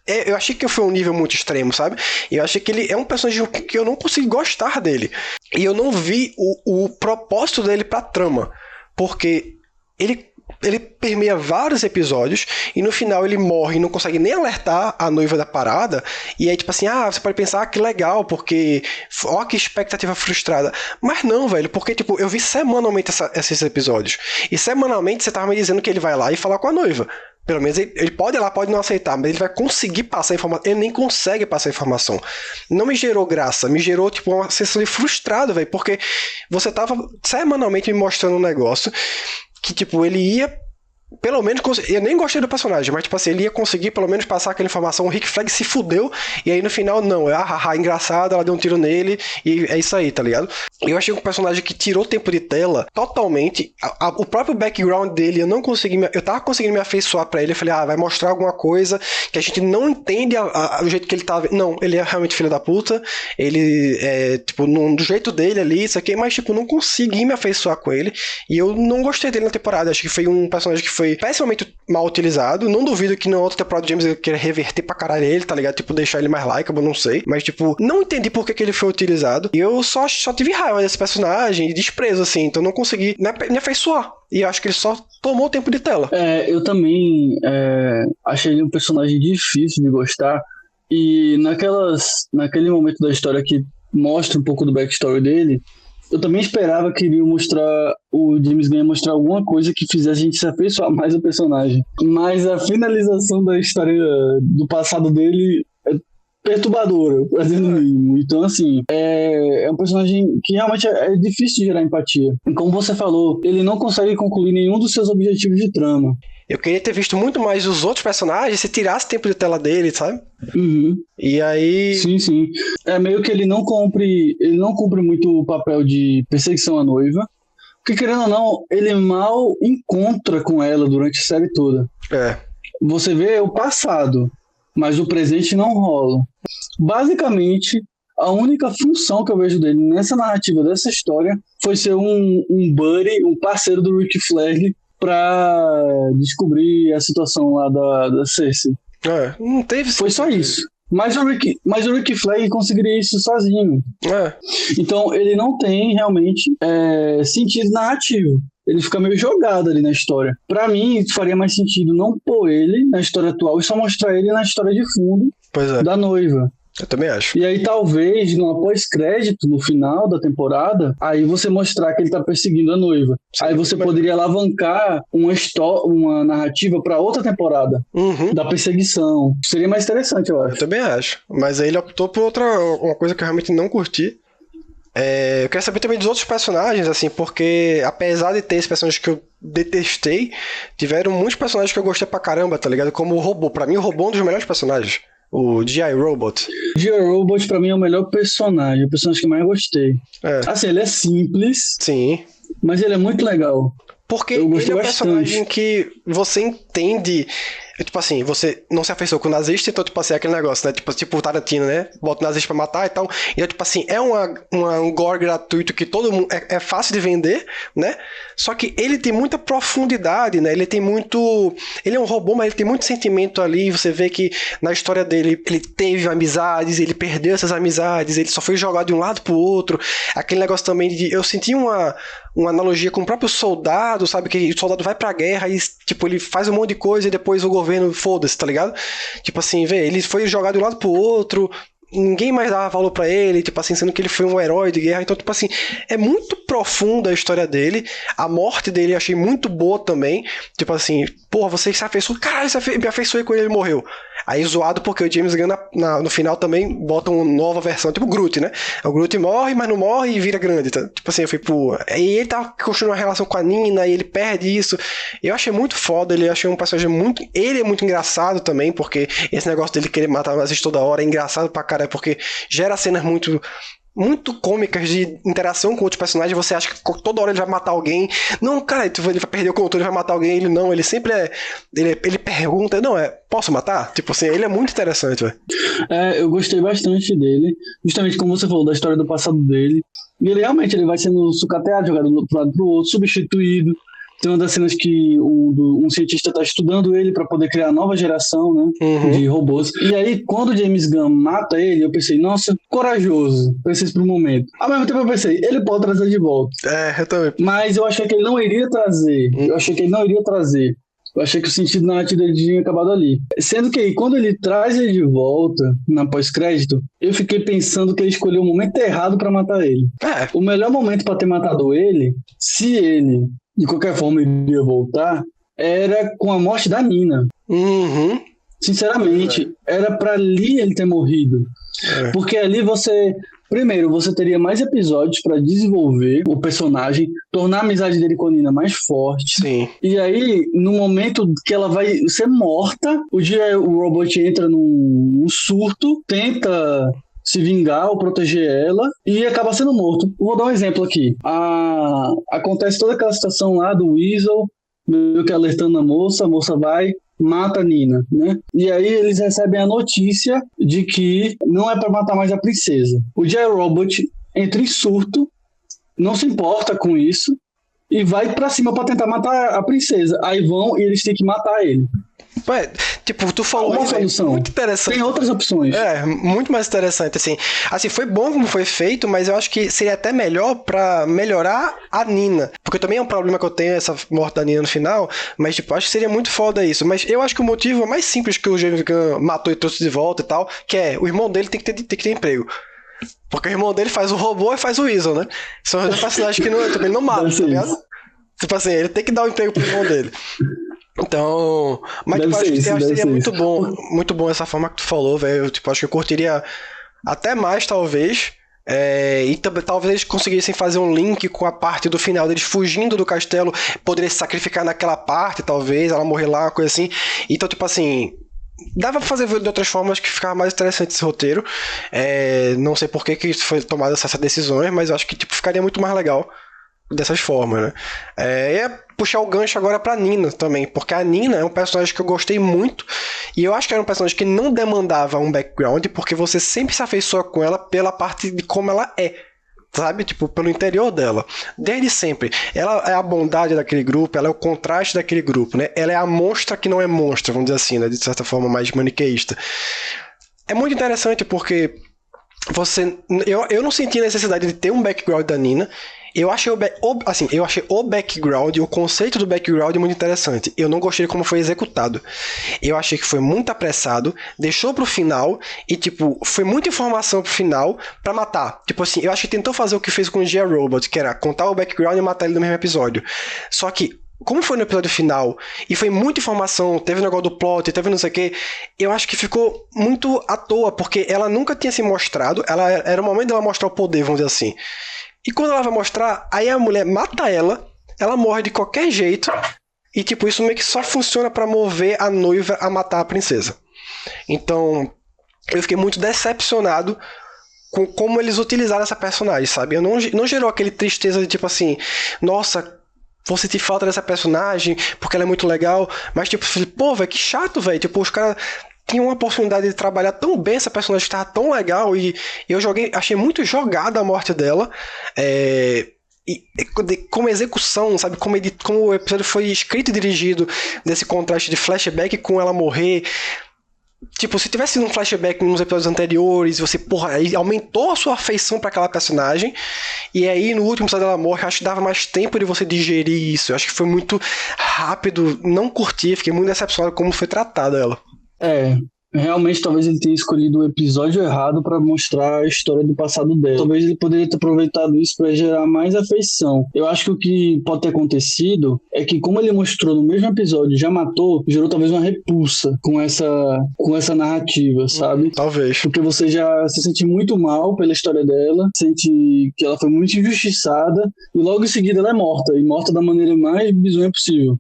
Eu achei que foi um nível muito extremo, sabe? Eu achei que ele é um personagem que eu não consegui gostar dele. E eu não vi o propósito dele pra trama. Porque ele permeia vários episódios e no final ele morre e não consegue nem alertar a noiva da parada. E aí, tipo assim, você pode pensar, que legal, porque ó, que expectativa frustrada. Mas não, velho, porque, tipo, eu vi semanalmente esses episódios. E semanalmente você tava me dizendo que ele vai lá e falar com a noiva. Pelo menos ele pode ir lá, pode não aceitar, mas ele vai conseguir passar a informação. Ele nem consegue passar a informação. Não me gerou graça, me gerou, tipo, uma sensação de frustrado, velho, porque você tava semanalmente me mostrando um negócio que, tipo, ele ia, pelo menos, eu nem gostei do personagem, mas, tipo assim, ele ia conseguir, pelo menos, passar aquela informação, o Rick Flag se fudeu, e aí, no final, não, engraçado, ela deu um tiro nele, e é isso aí, tá ligado? Eu achei um personagem que tirou tempo de tela, totalmente, o próprio background dele, eu tava conseguindo me afeiçoar pra ele, eu falei, vai mostrar alguma coisa que a gente não entende o jeito que ele tava, não, ele é realmente filho da puta, ele é, tipo, do jeito dele ali, isso aqui, mas, tipo, não consegui me afeiçoar com ele, e eu não gostei dele na temporada, acho que foi um personagem que foi pessimamente mal utilizado. Não duvido que na outra temporada do James ele queira reverter pra caralho ele, tá ligado? Tipo, deixar ele mais likeable, não sei. Mas, tipo, não entendi por que ele foi utilizado. E eu só tive raiva desse personagem e desprezo, assim. Então não consegui me afeiçoar. E acho que ele só tomou tempo de tela. Eu também achei ele um personagem difícil de gostar. E naquele momento da história que mostra um pouco do backstory dele, eu também esperava que o James Gunn ia mostrar alguma coisa que fizesse a gente se afeiçoar mais ao personagem. Mas a finalização da história do passado dele é perturbadora, pra dizer no mínimo. Então, assim, é um personagem que realmente é difícil de gerar empatia. E como você falou, ele não consegue concluir nenhum dos seus objetivos de trama. Eu queria ter visto muito mais os outros personagens se tirasse tempo de tela dele, sabe? E aí... Sim. É meio que ele não cumpre muito o papel de perseguição à noiva. Porque, querendo ou não, ele mal encontra com ela durante a série toda. Você vê o passado, mas o presente não rola. Basicamente, a única função que eu vejo dele nessa narrativa, dessa história, foi ser um buddy, um parceiro do Rick Flag, pra descobrir a situação lá da Cersei. Não teve... Foi só isso. Mas o Rick Flag conseguiria isso sozinho. Então ele não tem realmente sentido narrativo. Ele fica meio jogado ali na história. Pra mim, faria mais sentido não pôr ele na história atual e só mostrar ele na história de fundo da noiva. Eu também acho. E aí talvez, no pós-crédito, no final da temporada, aí você mostrar que ele tá perseguindo a noiva. Sim, aí você poderia alavancar uma narrativa para outra temporada da perseguição. Seria mais interessante, eu acho. Eu também acho. Mas aí ele optou por uma coisa que eu realmente não curti. Eu quero saber também dos outros personagens, assim, porque apesar de ter esses personagens que eu detestei, tiveram muitos personagens que eu gostei pra caramba, tá ligado? Como o Robô. Pra mim, o Robô é um dos melhores personagens. O G.I. Robot. G.I. Robot, pra mim, é o melhor personagem. O personagem que mais gostei. Assim, ele é simples. Sim. Mas ele é muito legal. Porque ele é um personagem que você entende... Tipo assim, você não se afeiçoou com o nazista, então, tipo assim, é aquele negócio, né? Tipo o Tarantino, né? Bota o nazista pra matar e tal. Então, tipo assim, é um gore gratuito que todo mundo... É fácil de vender, né? Só que ele tem muita profundidade, né? Ele é um robô, mas ele tem muito sentimento ali. Você vê que na história dele, ele teve amizades, ele perdeu essas amizades, ele só foi jogado de um lado pro outro. Aquele negócio também de... Eu senti uma analogia com o próprio soldado, sabe? Que o soldado vai pra guerra e, tipo, ele faz um monte de coisa e depois o governo foda-se, tá ligado? Tipo assim, ele foi jogado de um lado pro outro, ninguém mais dava valor pra ele, tipo assim, sendo que ele foi um herói de guerra. Então, tipo assim, é muito profunda a história dele. A morte dele eu achei muito boa também. Tipo assim, porra, você se afeiçoou, caralho, me afeiçoei com ele morreu. Aí zoado porque o James Gunn no final também bota uma nova versão, tipo o Groot, né? O Groot morre, mas não morre e vira grande. Tá? Tipo assim, eu fui, pô... E ele tá construindo uma relação com a Nina e ele perde isso. Eu achei muito foda, ele achei um personagem muito... Ele é muito engraçado também, porque esse negócio dele querer matar o nazista toda hora é engraçado pra caralho, porque gera cenas muito cômicas de interação com outros personagens. Você acha que toda hora ele vai matar alguém. Não, cara, ele vai perder o controle, ele vai matar alguém. Ele não, ele sempre ele pergunta, não, posso matar? Tipo assim, ele é muito interessante, velho. Eu gostei bastante dele, justamente como você falou, da história do passado dele. E ele realmente vai sendo sucateado, jogado do lado pro outro, substituído. Tem uma das cenas que um cientista está estudando ele para poder criar a nova geração, né, de robôs. E aí, quando o James Gunn mata ele, eu pensei, nossa, corajoso. Pensei isso por um momento. Ao mesmo tempo eu pensei, ele pode trazer de volta. Eu também. Mas eu achei que ele não iria trazer. Eu achei que o sentido narrativo dele tinha acabado ali. Sendo que aí, quando ele traz ele de volta, na pós-crédito, eu fiquei pensando que ele escolheu o momento errado para matar ele. O melhor momento para ter matado ele, se ele... de qualquer forma iria voltar, era com a morte da Nina. Sinceramente, era pra ali ele ter morrido. Porque ali primeiro, você teria mais episódios pra desenvolver o personagem, tornar a amizade dele com a Nina mais forte. Sim. E aí, no momento que ela vai ser morta, o robot entra num surto, tenta se vingar ou proteger ela e acaba sendo morto. Vou dar um exemplo aqui. Acontece toda aquela situação lá do Weasel, meio que alertando a moça vai, mata a Nina, né? E aí eles recebem a notícia de que não é para matar mais a princesa. O G.I. Robot entra em surto, não se importa com isso e vai pra cima pra tentar matar a princesa. Aí vão e eles têm que matar ele. Tipo, tu falou uma solução. Muito interessante. Tem outras opções. Muito mais interessante, assim. Assim, foi bom como foi feito, mas eu acho que seria até melhor pra melhorar a Nina. Porque também é um problema que eu tenho, essa morte da Nina no final, mas, tipo, acho que seria muito foda isso. Mas eu acho que o motivo mais simples que o James Gunn matou e trouxe de volta e tal, que é, o irmão dele tem que ter emprego. Porque o irmão dele faz o robô e faz o Weasel, né? São dois personagens que também não matam, tá ligado? Tipo assim, ele tem que dar o emprego pro irmão dele. Então, mas tipo, acho que seria muito bom essa forma que tu falou, velho. Tipo, acho que eu curtiria até mais, talvez. E talvez eles conseguissem fazer um link com a parte do final deles fugindo do castelo, poderia se sacrificar naquela parte, talvez, ela morrer lá, uma coisa assim. Então, tipo assim, dava pra fazer de outras formas que ficava mais interessante esse roteiro. Não sei por que foi tomada essas decisões, mas eu acho que tipo, ficaria muito mais legal dessas formas, né? Ia puxar o gancho agora pra Nina também, porque a Nina é um personagem que eu gostei muito, e eu acho que era um personagem que não demandava um background, porque você sempre se afeiçoa com ela pela parte de como ela é, sabe? Tipo, pelo interior dela. Desde sempre. Ela é a bondade daquele grupo, ela é o contraste daquele grupo, né? Ela é a monstra que não é monstra, vamos dizer assim, né? De certa forma mais maniqueísta. É muito interessante porque eu não senti a necessidade de ter um background da Nina. Eu achei eu achei o background, o conceito do background muito interessante. Eu não gostei de como foi executado. Eu achei que foi muito apressado, deixou pro final e, tipo, foi muita informação pro final pra matar. Tipo assim, eu acho que tentou fazer o que fez com o G.I. Robot, que era contar o background e matar ele no mesmo episódio. Só que, como foi no episódio final, e foi muita informação, teve o negócio do plot, teve não sei o que, eu acho que ficou muito à toa, porque ela nunca tinha se mostrado, era o momento dela mostrar o poder, vamos dizer assim. E quando ela vai mostrar, aí a mulher mata ela morre de qualquer jeito, e tipo, isso meio que só funciona pra mover a noiva a matar a princesa. Então, eu fiquei muito decepcionado com como eles utilizaram essa personagem, sabe? Eu não gerou aquele tristeza de tipo assim, nossa, vou sentir falta dessa personagem, porque ela é muito legal, mas tipo, pô, velho, que chato, velho, tipo, os caras tinham uma oportunidade de trabalhar tão bem essa personagem que tava tão legal, e eu achei muito jogada a morte dela, como execução, sabe, como o episódio foi escrito e dirigido, desse contraste de flashback com ela morrer. Tipo, se tivesse um flashback nos episódios anteriores, você, porra, aí aumentou a sua afeição pra aquela personagem, e aí no último episódio dela morre, acho que dava mais tempo de você digerir isso. Eu acho que foi muito rápido, não curti, fiquei muito decepcionado como foi tratada ela. Realmente talvez ele tenha escolhido o episódio errado pra mostrar a história do passado dela. Talvez ele poderia ter aproveitado isso pra gerar mais afeição. Eu acho que o que pode ter acontecido é que, como ele mostrou no mesmo episódio, já matou, gerou talvez uma repulsa com essa narrativa, sabe? Talvez. Porque você já se sente muito mal pela história dela, sente que ela foi muito injustiçada, e logo em seguida ela é morta, e morta da maneira mais bizonha possível.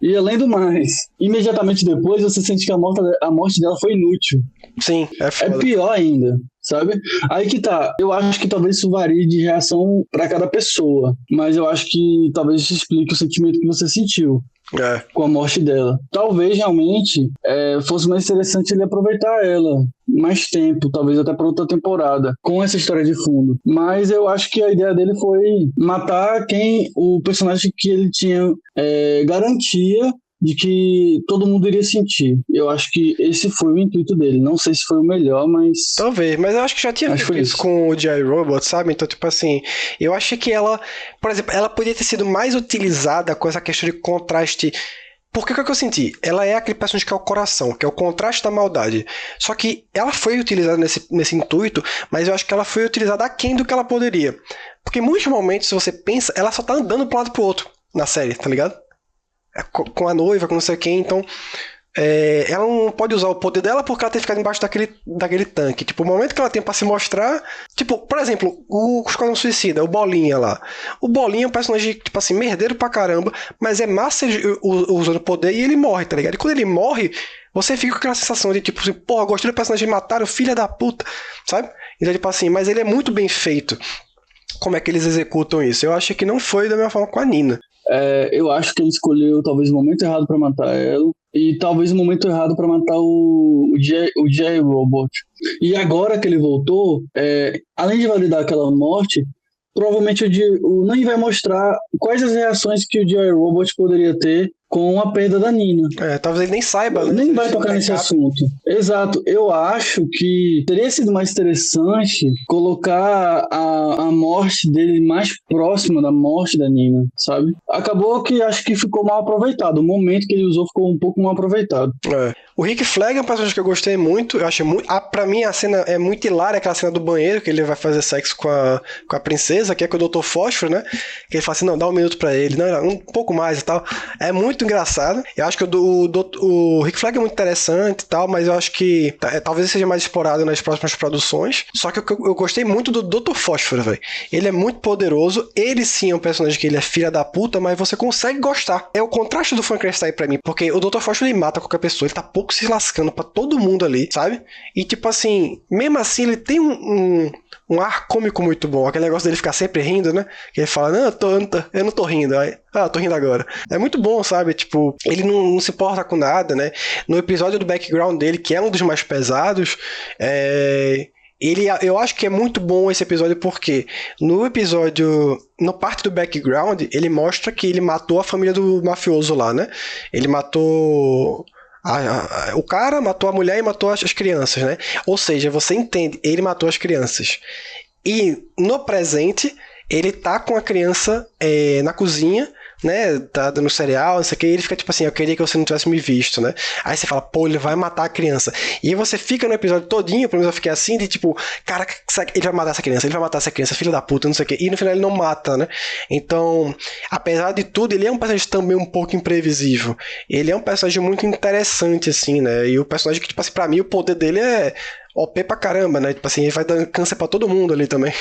E além do mais, imediatamente depois você sente que a morte dela foi inútil. Sim, é foda. É pior ainda, sabe? Aí que tá, eu acho que talvez isso varie de reação pra cada pessoa, mas eu acho que talvez isso explique o sentimento que você sentiu com a morte dela. Talvez realmente fosse mais interessante ele aproveitar ela mais tempo, talvez até para outra temporada, com essa história de fundo. Mas eu acho que a ideia dele foi matar o personagem que ele tinha garantia de que todo mundo iria sentir. Eu acho que esse foi o intuito dele. Não sei se foi o melhor, mas... Talvez, mas eu acho que já tinha visto isso com o G.I. Robot, sabe? Então, tipo assim, eu achei que ela, por exemplo, ela podia ter sido mais utilizada com essa questão de contraste. Porque o que eu senti? Ela é aquele personagem que é o coração, que é o contraste da maldade. Só que ela foi utilizada nesse intuito, mas eu acho que ela foi utilizada aquém do que ela poderia. Porque em muitos momentos, se você pensa, ela só tá andando pra um lado e pro outro na série, tá ligado? Com a noiva, com não sei quem, então ela não pode usar o poder dela porque ela tem que ficar embaixo daquele tanque. Tipo, o momento que ela tem pra se mostrar, tipo, por exemplo, o Esquadrão Suicida, o Bolinha lá. O Bolinha é um personagem, tipo assim, merdeiro pra caramba, mas é massa usando o poder e ele morre, tá ligado? E quando ele morre, você fica com aquela sensação de tipo assim, porra, gostei do personagem, mataram, filha da puta, sabe? Então, tipo assim, mas ele é muito bem feito. Como é que eles executam isso? Eu acho que não foi da mesma forma com a Nina. Eu acho que ele escolheu talvez o momento errado pra matar ela e talvez o momento errado pra matar o G.I. Robot. E agora que ele voltou, além de validar aquela morte, provavelmente o Nani vai mostrar quais as reações que o G.I. Robot poderia ter com a perda da Nina. Talvez ele nem saiba, né? Nem vai tocar nesse assunto. Exato. Eu acho que teria sido mais interessante colocar a morte dele mais próxima da morte da Nina, sabe? Acabou que acho que ficou mal aproveitado. O momento que ele usou ficou um pouco mal aproveitado. O Rick Flag é um personagem que eu gostei muito. Eu achei muito. Pra mim, a cena é muito hilária, aquela cena do banheiro, que ele vai fazer sexo com a princesa, que é com o Dr. Fósforo, né? Que ele fala assim: não, dá um minuto pra ele, não, um pouco mais e tal. É muito engraçado. Eu acho que o Rick Flag é muito interessante e tal, mas eu acho que talvez seja mais explorado nas próximas produções. Só que eu gostei muito do Dr. Fósforo, velho. Ele é muito poderoso. Ele sim é um personagem que ele é filha da puta, mas você consegue gostar. É o contraste do Frankenstein pra mim, porque o Dr. Fósforo ele mata qualquer pessoa, ele tá pouco se lascando pra todo mundo ali, sabe? E tipo assim, mesmo assim ele tem um ar cômico muito bom, aquele negócio dele ficar sempre rindo, né? Que ele fala, não, eu não tô rindo, aí, tô rindo agora. É muito bom, sabe? Tipo, ele não se importa com nada, né? No episódio do background dele, que é um dos mais pesados, eu acho que é muito bom esse episódio porque no parte do background, ele mostra que ele matou a família do mafioso lá, né? Ele matou... o cara matou a mulher e matou as crianças, né? Ou seja, você entende, ele matou as crianças. E no presente, ele tá com a criança na cozinha, né, tá dando cereal, não sei o que, e ele fica tipo assim, eu queria que você não tivesse me visto, né? Aí você fala, pô, ele vai matar a criança. E aí você fica no episódio todinho, pelo menos eu fiquei assim, de tipo, cara, ele vai matar essa criança, filho da puta, não sei o que. E no final ele não mata, né? Então, apesar de tudo, ele é um personagem também um pouco imprevisível. Ele é um personagem muito interessante, assim, né? E o personagem que, tipo assim, pra mim, o poder dele é OP pra caramba, né? Tipo assim, ele vai dando câncer pra todo mundo ali também.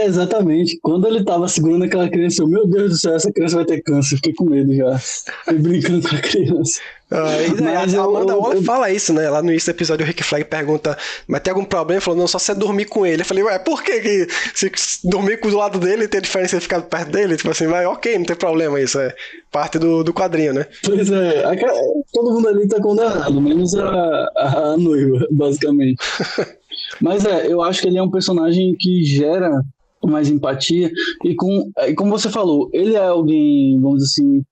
Exatamente. Quando ele tava segurando aquela criança, meu Deus do céu, essa criança vai ter câncer. Fiquei com medo já. Fiquei brincando com a criança. Mas a Amanda Waller fala isso, né? Lá no início do episódio o Rick Flag pergunta, mas tem algum problema? Ele falou, não, só você dormir com ele. Eu falei, ué, por que se dormir do lado dele tem diferença de ficar perto dele? Tipo assim, vai, ok, não tem problema isso, é parte do quadrinho, né? Pois é, todo mundo ali tá condenado, menos a noiva, basicamente. Mas eu acho que ele é um personagem que gera mais empatia e como você falou, ele é alguém, vamos dizer assim,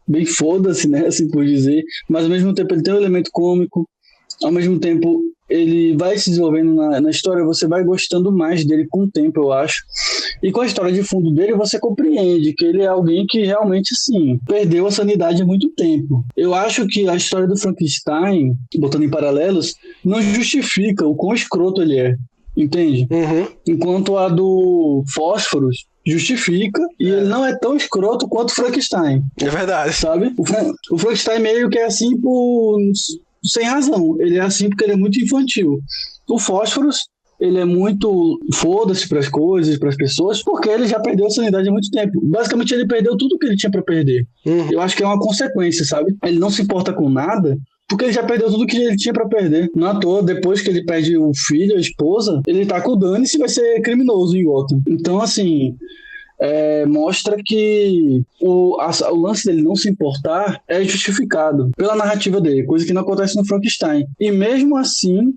bem foda-se, né, assim por dizer, mas ao mesmo tempo ele tem um elemento cômico, ao mesmo tempo ele vai se desenvolvendo na história, você vai gostando mais dele com o tempo, eu acho. E com a história de fundo dele, você compreende que ele é alguém que realmente, assim, perdeu a sanidade há muito tempo. Eu acho que a história do Frankenstein, botando em paralelos, não justifica o quão escroto ele é, entende? Uhum. Enquanto a do Fósforos justifica, e ele não é tão escroto quanto o Frankenstein. É verdade. Sabe? O Frankenstein meio que é assim sem razão. Ele é assim porque ele é muito infantil. O Fósforos, ele é muito foda-se para as coisas, para as pessoas, porque ele já perdeu a sanidade há muito tempo. Basicamente, ele perdeu tudo que ele tinha para perder. Eu acho que é uma consequência, sabe? Ele não se importa com nada, porque ele já perdeu tudo que ele tinha pra perder. Não à toa, depois que ele perde o filho, a esposa, ele tá com o Dane-se e vai ser criminoso em Gotham. Então, assim, mostra que o lance dele não se importar é justificado pela narrativa dele, coisa que não acontece no Frankenstein. E mesmo assim,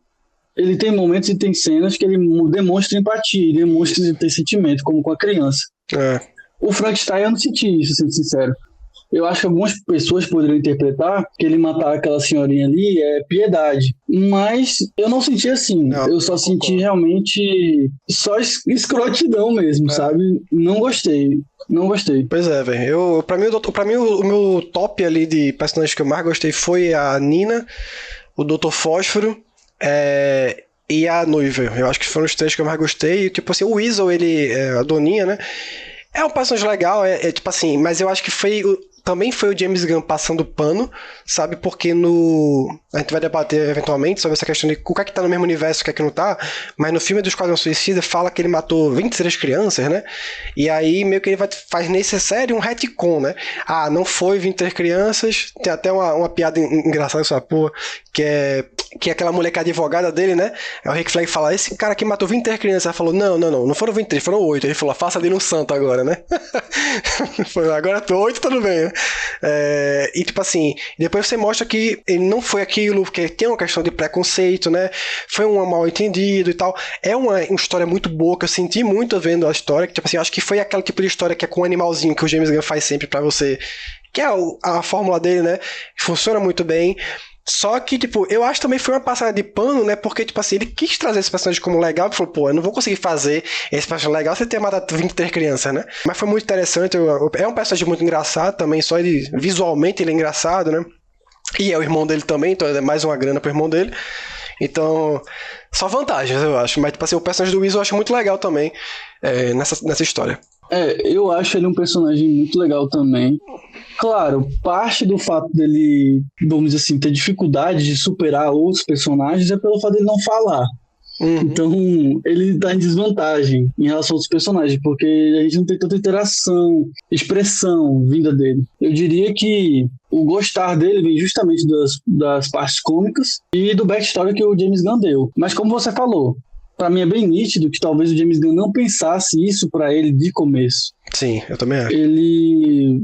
ele tem momentos e tem cenas que ele demonstra empatia, demonstra ter sentimento, como com a criança. O Frankenstein, eu não senti isso, sendo sincero. Eu acho que algumas pessoas poderiam interpretar que ele matar aquela senhorinha ali é piedade. Mas eu não senti assim. Não, eu só senti realmente só escrotidão mesmo, sabe? Não gostei. Não gostei. Pois é, velho. Pra mim, o meu top ali de personagens que eu mais gostei foi a Nina, o Dr. Fósforo e a noiva. Eu acho que foram os três que eu mais gostei. E, tipo assim, o Weasel, a Doninha, né? É um personagem legal, tipo assim, mas eu acho que também foi o James Gunn passando pano, sabe? Porque a gente vai debater eventualmente sobre essa questão de o que é que tá no mesmo universo, o que é que não tá, mas no filme do Esquadrão Suicida fala que ele matou 23 crianças, né? E aí meio que ele faz nessa série um retcon, né? Ah, não foi 23 crianças, tem até uma piada engraçada essa porra, que é aquela mulher que é advogada dele, né? Aí o Rick Flag fala, esse cara que matou 23 crianças, ela falou, não foram 23, foram 8. Ele falou, faça dele um santo agora, né? Agora 8, tudo bem, né? E tipo assim, depois você mostra que ele não foi aquilo, porque tem uma questão de preconceito, né? Foi um mal entendido e tal. É uma história muito boa, que eu senti muito vendo a história, que tipo assim, acho que foi aquele tipo de história que é com um animalzinho que o James Gunn faz sempre pra você, que é a fórmula dele, né? Funciona muito bem. Só que, tipo, eu acho que também foi uma passada de pano, né? Porque, tipo assim, ele quis trazer esse personagem como legal e falou, pô, eu não vou conseguir fazer esse personagem legal se ele ter matado 23 crianças, né? Mas foi muito interessante. É um personagem muito engraçado também, só ele, visualmente ele é engraçado, né? E é o irmão dele também, então é mais uma grana pro irmão dele. Então, só vantagens, eu acho. Mas, tipo assim, o personagem do Weasel eu acho muito legal também nessa história. Eu acho ele um personagem muito legal também. Claro, parte do fato dele, vamos dizer assim, ter dificuldade de superar outros personagens é pelo fato dele não falar. Então, ele tá em desvantagem em relação aos personagens, porque a gente não tem tanta interação, expressão vinda dele. Eu diria que o gostar dele vem justamente das partes cômicas e do backstory que o James Gunn deu. Mas como você falou, pra mim é bem nítido que talvez o James Gunn não pensasse isso pra ele de começo. Sim, eu também acho. Ele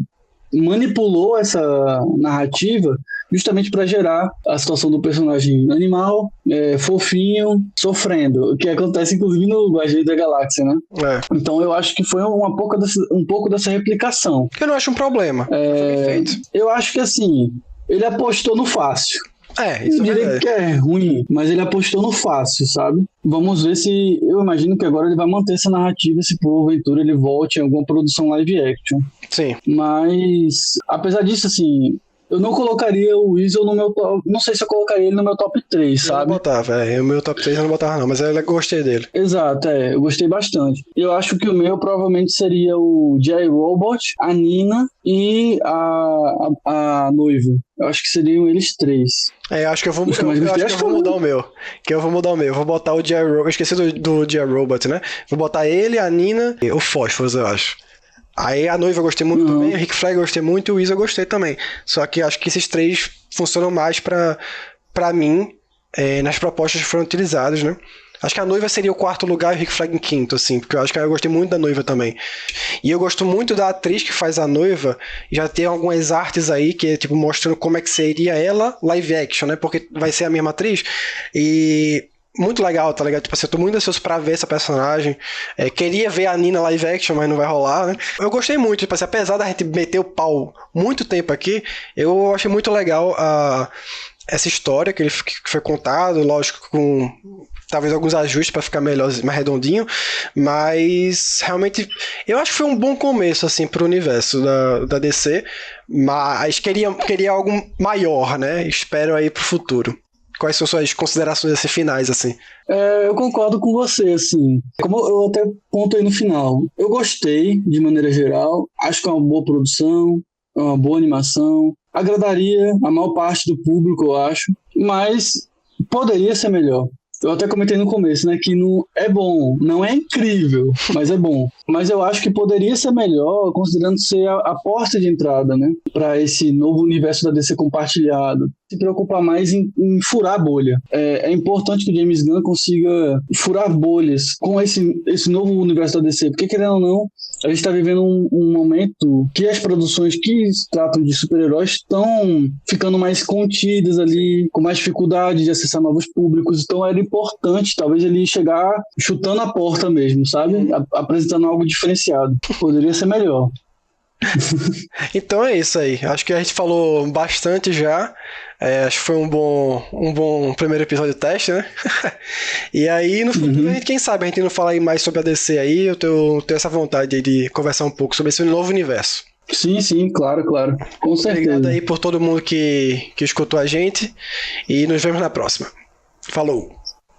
manipulou essa narrativa justamente para gerar a situação do personagem animal, fofinho, sofrendo, o que acontece inclusive no Guardiões da Galáxia, né? Então eu acho que foi um pouco dessa replicação. Eu não acho um problema. Foi feito. Eu acho que assim, ele apostou no fácil. Isso Não é diria verdade. que é ruim, mas ele apostou no fácil, sabe? Vamos ver se. Eu imagino que agora ele vai manter essa narrativa se porventura ele volte em alguma produção live action. Sim. Mas, apesar disso, assim, eu não colocaria o Weasel no meu top. Não sei se eu colocaria ele no meu top 3, Eu não sabe? botava, o meu top 3 eu não botava não, mas eu gostei dele. Exato, eu gostei bastante. Eu acho que o meu provavelmente seria o J. Robot, a Nina e a noiva. Eu acho que seriam eles três. Acho que eu vou, Mas gostei, acho que eu acho vou que mudar o meu. Eu vou botar o J. Robot. Eu esqueci do J. Robot, né? Vou botar ele, a Nina e o Fósforos, eu acho. Aí a noiva eu gostei muito também, o Rick Flag eu gostei muito e o Weasel eu gostei também. Só que acho que esses três funcionam mais pra mim nas propostas que foram utilizadas, né? Acho que a noiva seria o quarto lugar e o Rick Flag em quinto, assim, porque eu acho que eu gostei muito da noiva também. E eu gosto muito da atriz que faz a noiva, já tem algumas artes aí que é tipo mostrando como é que seria ela live action, né? Porque vai ser a mesma atriz e muito legal, tá ligado? Tipo assim, eu tô muito ansioso pra ver essa personagem. Queria ver a Nina live action, mas não vai rolar, né? Eu gostei muito, tipo assim, apesar da gente meter o pau muito tempo aqui, eu achei muito legal essa história que foi contado, lógico, com talvez alguns ajustes pra ficar melhor, mais redondinho, mas realmente eu acho que foi um bom começo, assim, pro universo da DC, mas queria algo maior, né? Espero aí pro futuro. Quais são suas considerações assim, finais, assim? Eu concordo com você, assim. Como eu até pontuei no final. Eu gostei, de maneira geral. Acho que é uma boa produção, é uma boa animação. Agradaria a maior parte do público, eu acho. Mas poderia ser melhor. Eu até comentei no começo, né, que não é bom, não é incrível, mas é bom. Mas eu acho que poderia ser melhor, considerando ser a porta de entrada, né, para esse novo universo da DC compartilhado. Se preocupar mais em furar a bolha. É importante que o James Gunn consiga furar bolhas com esse novo universo da DC, porque querendo ou não, a gente está vivendo um momento que as produções que tratam de super-heróis estão ficando mais contidas ali, com mais dificuldade de acessar novos públicos. Então era importante, talvez, ele chegar chutando a porta mesmo, sabe? Apresentando algo diferenciado. Poderia ser melhor. Então é isso aí. Acho que a gente falou bastante já. Acho que foi um bom primeiro episódio teste, né? E aí, no futuro, quem sabe a gente não fala aí mais sobre a DC aí. Eu tenho essa vontade aí de conversar um pouco sobre esse novo universo. Sim, claro. Com certeza. Obrigado aí por todo mundo que escutou a gente. E nos vemos na próxima. Falou.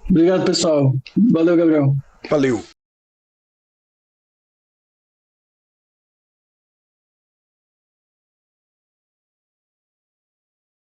Obrigado, pessoal. Valeu, Gabriel. Valeu.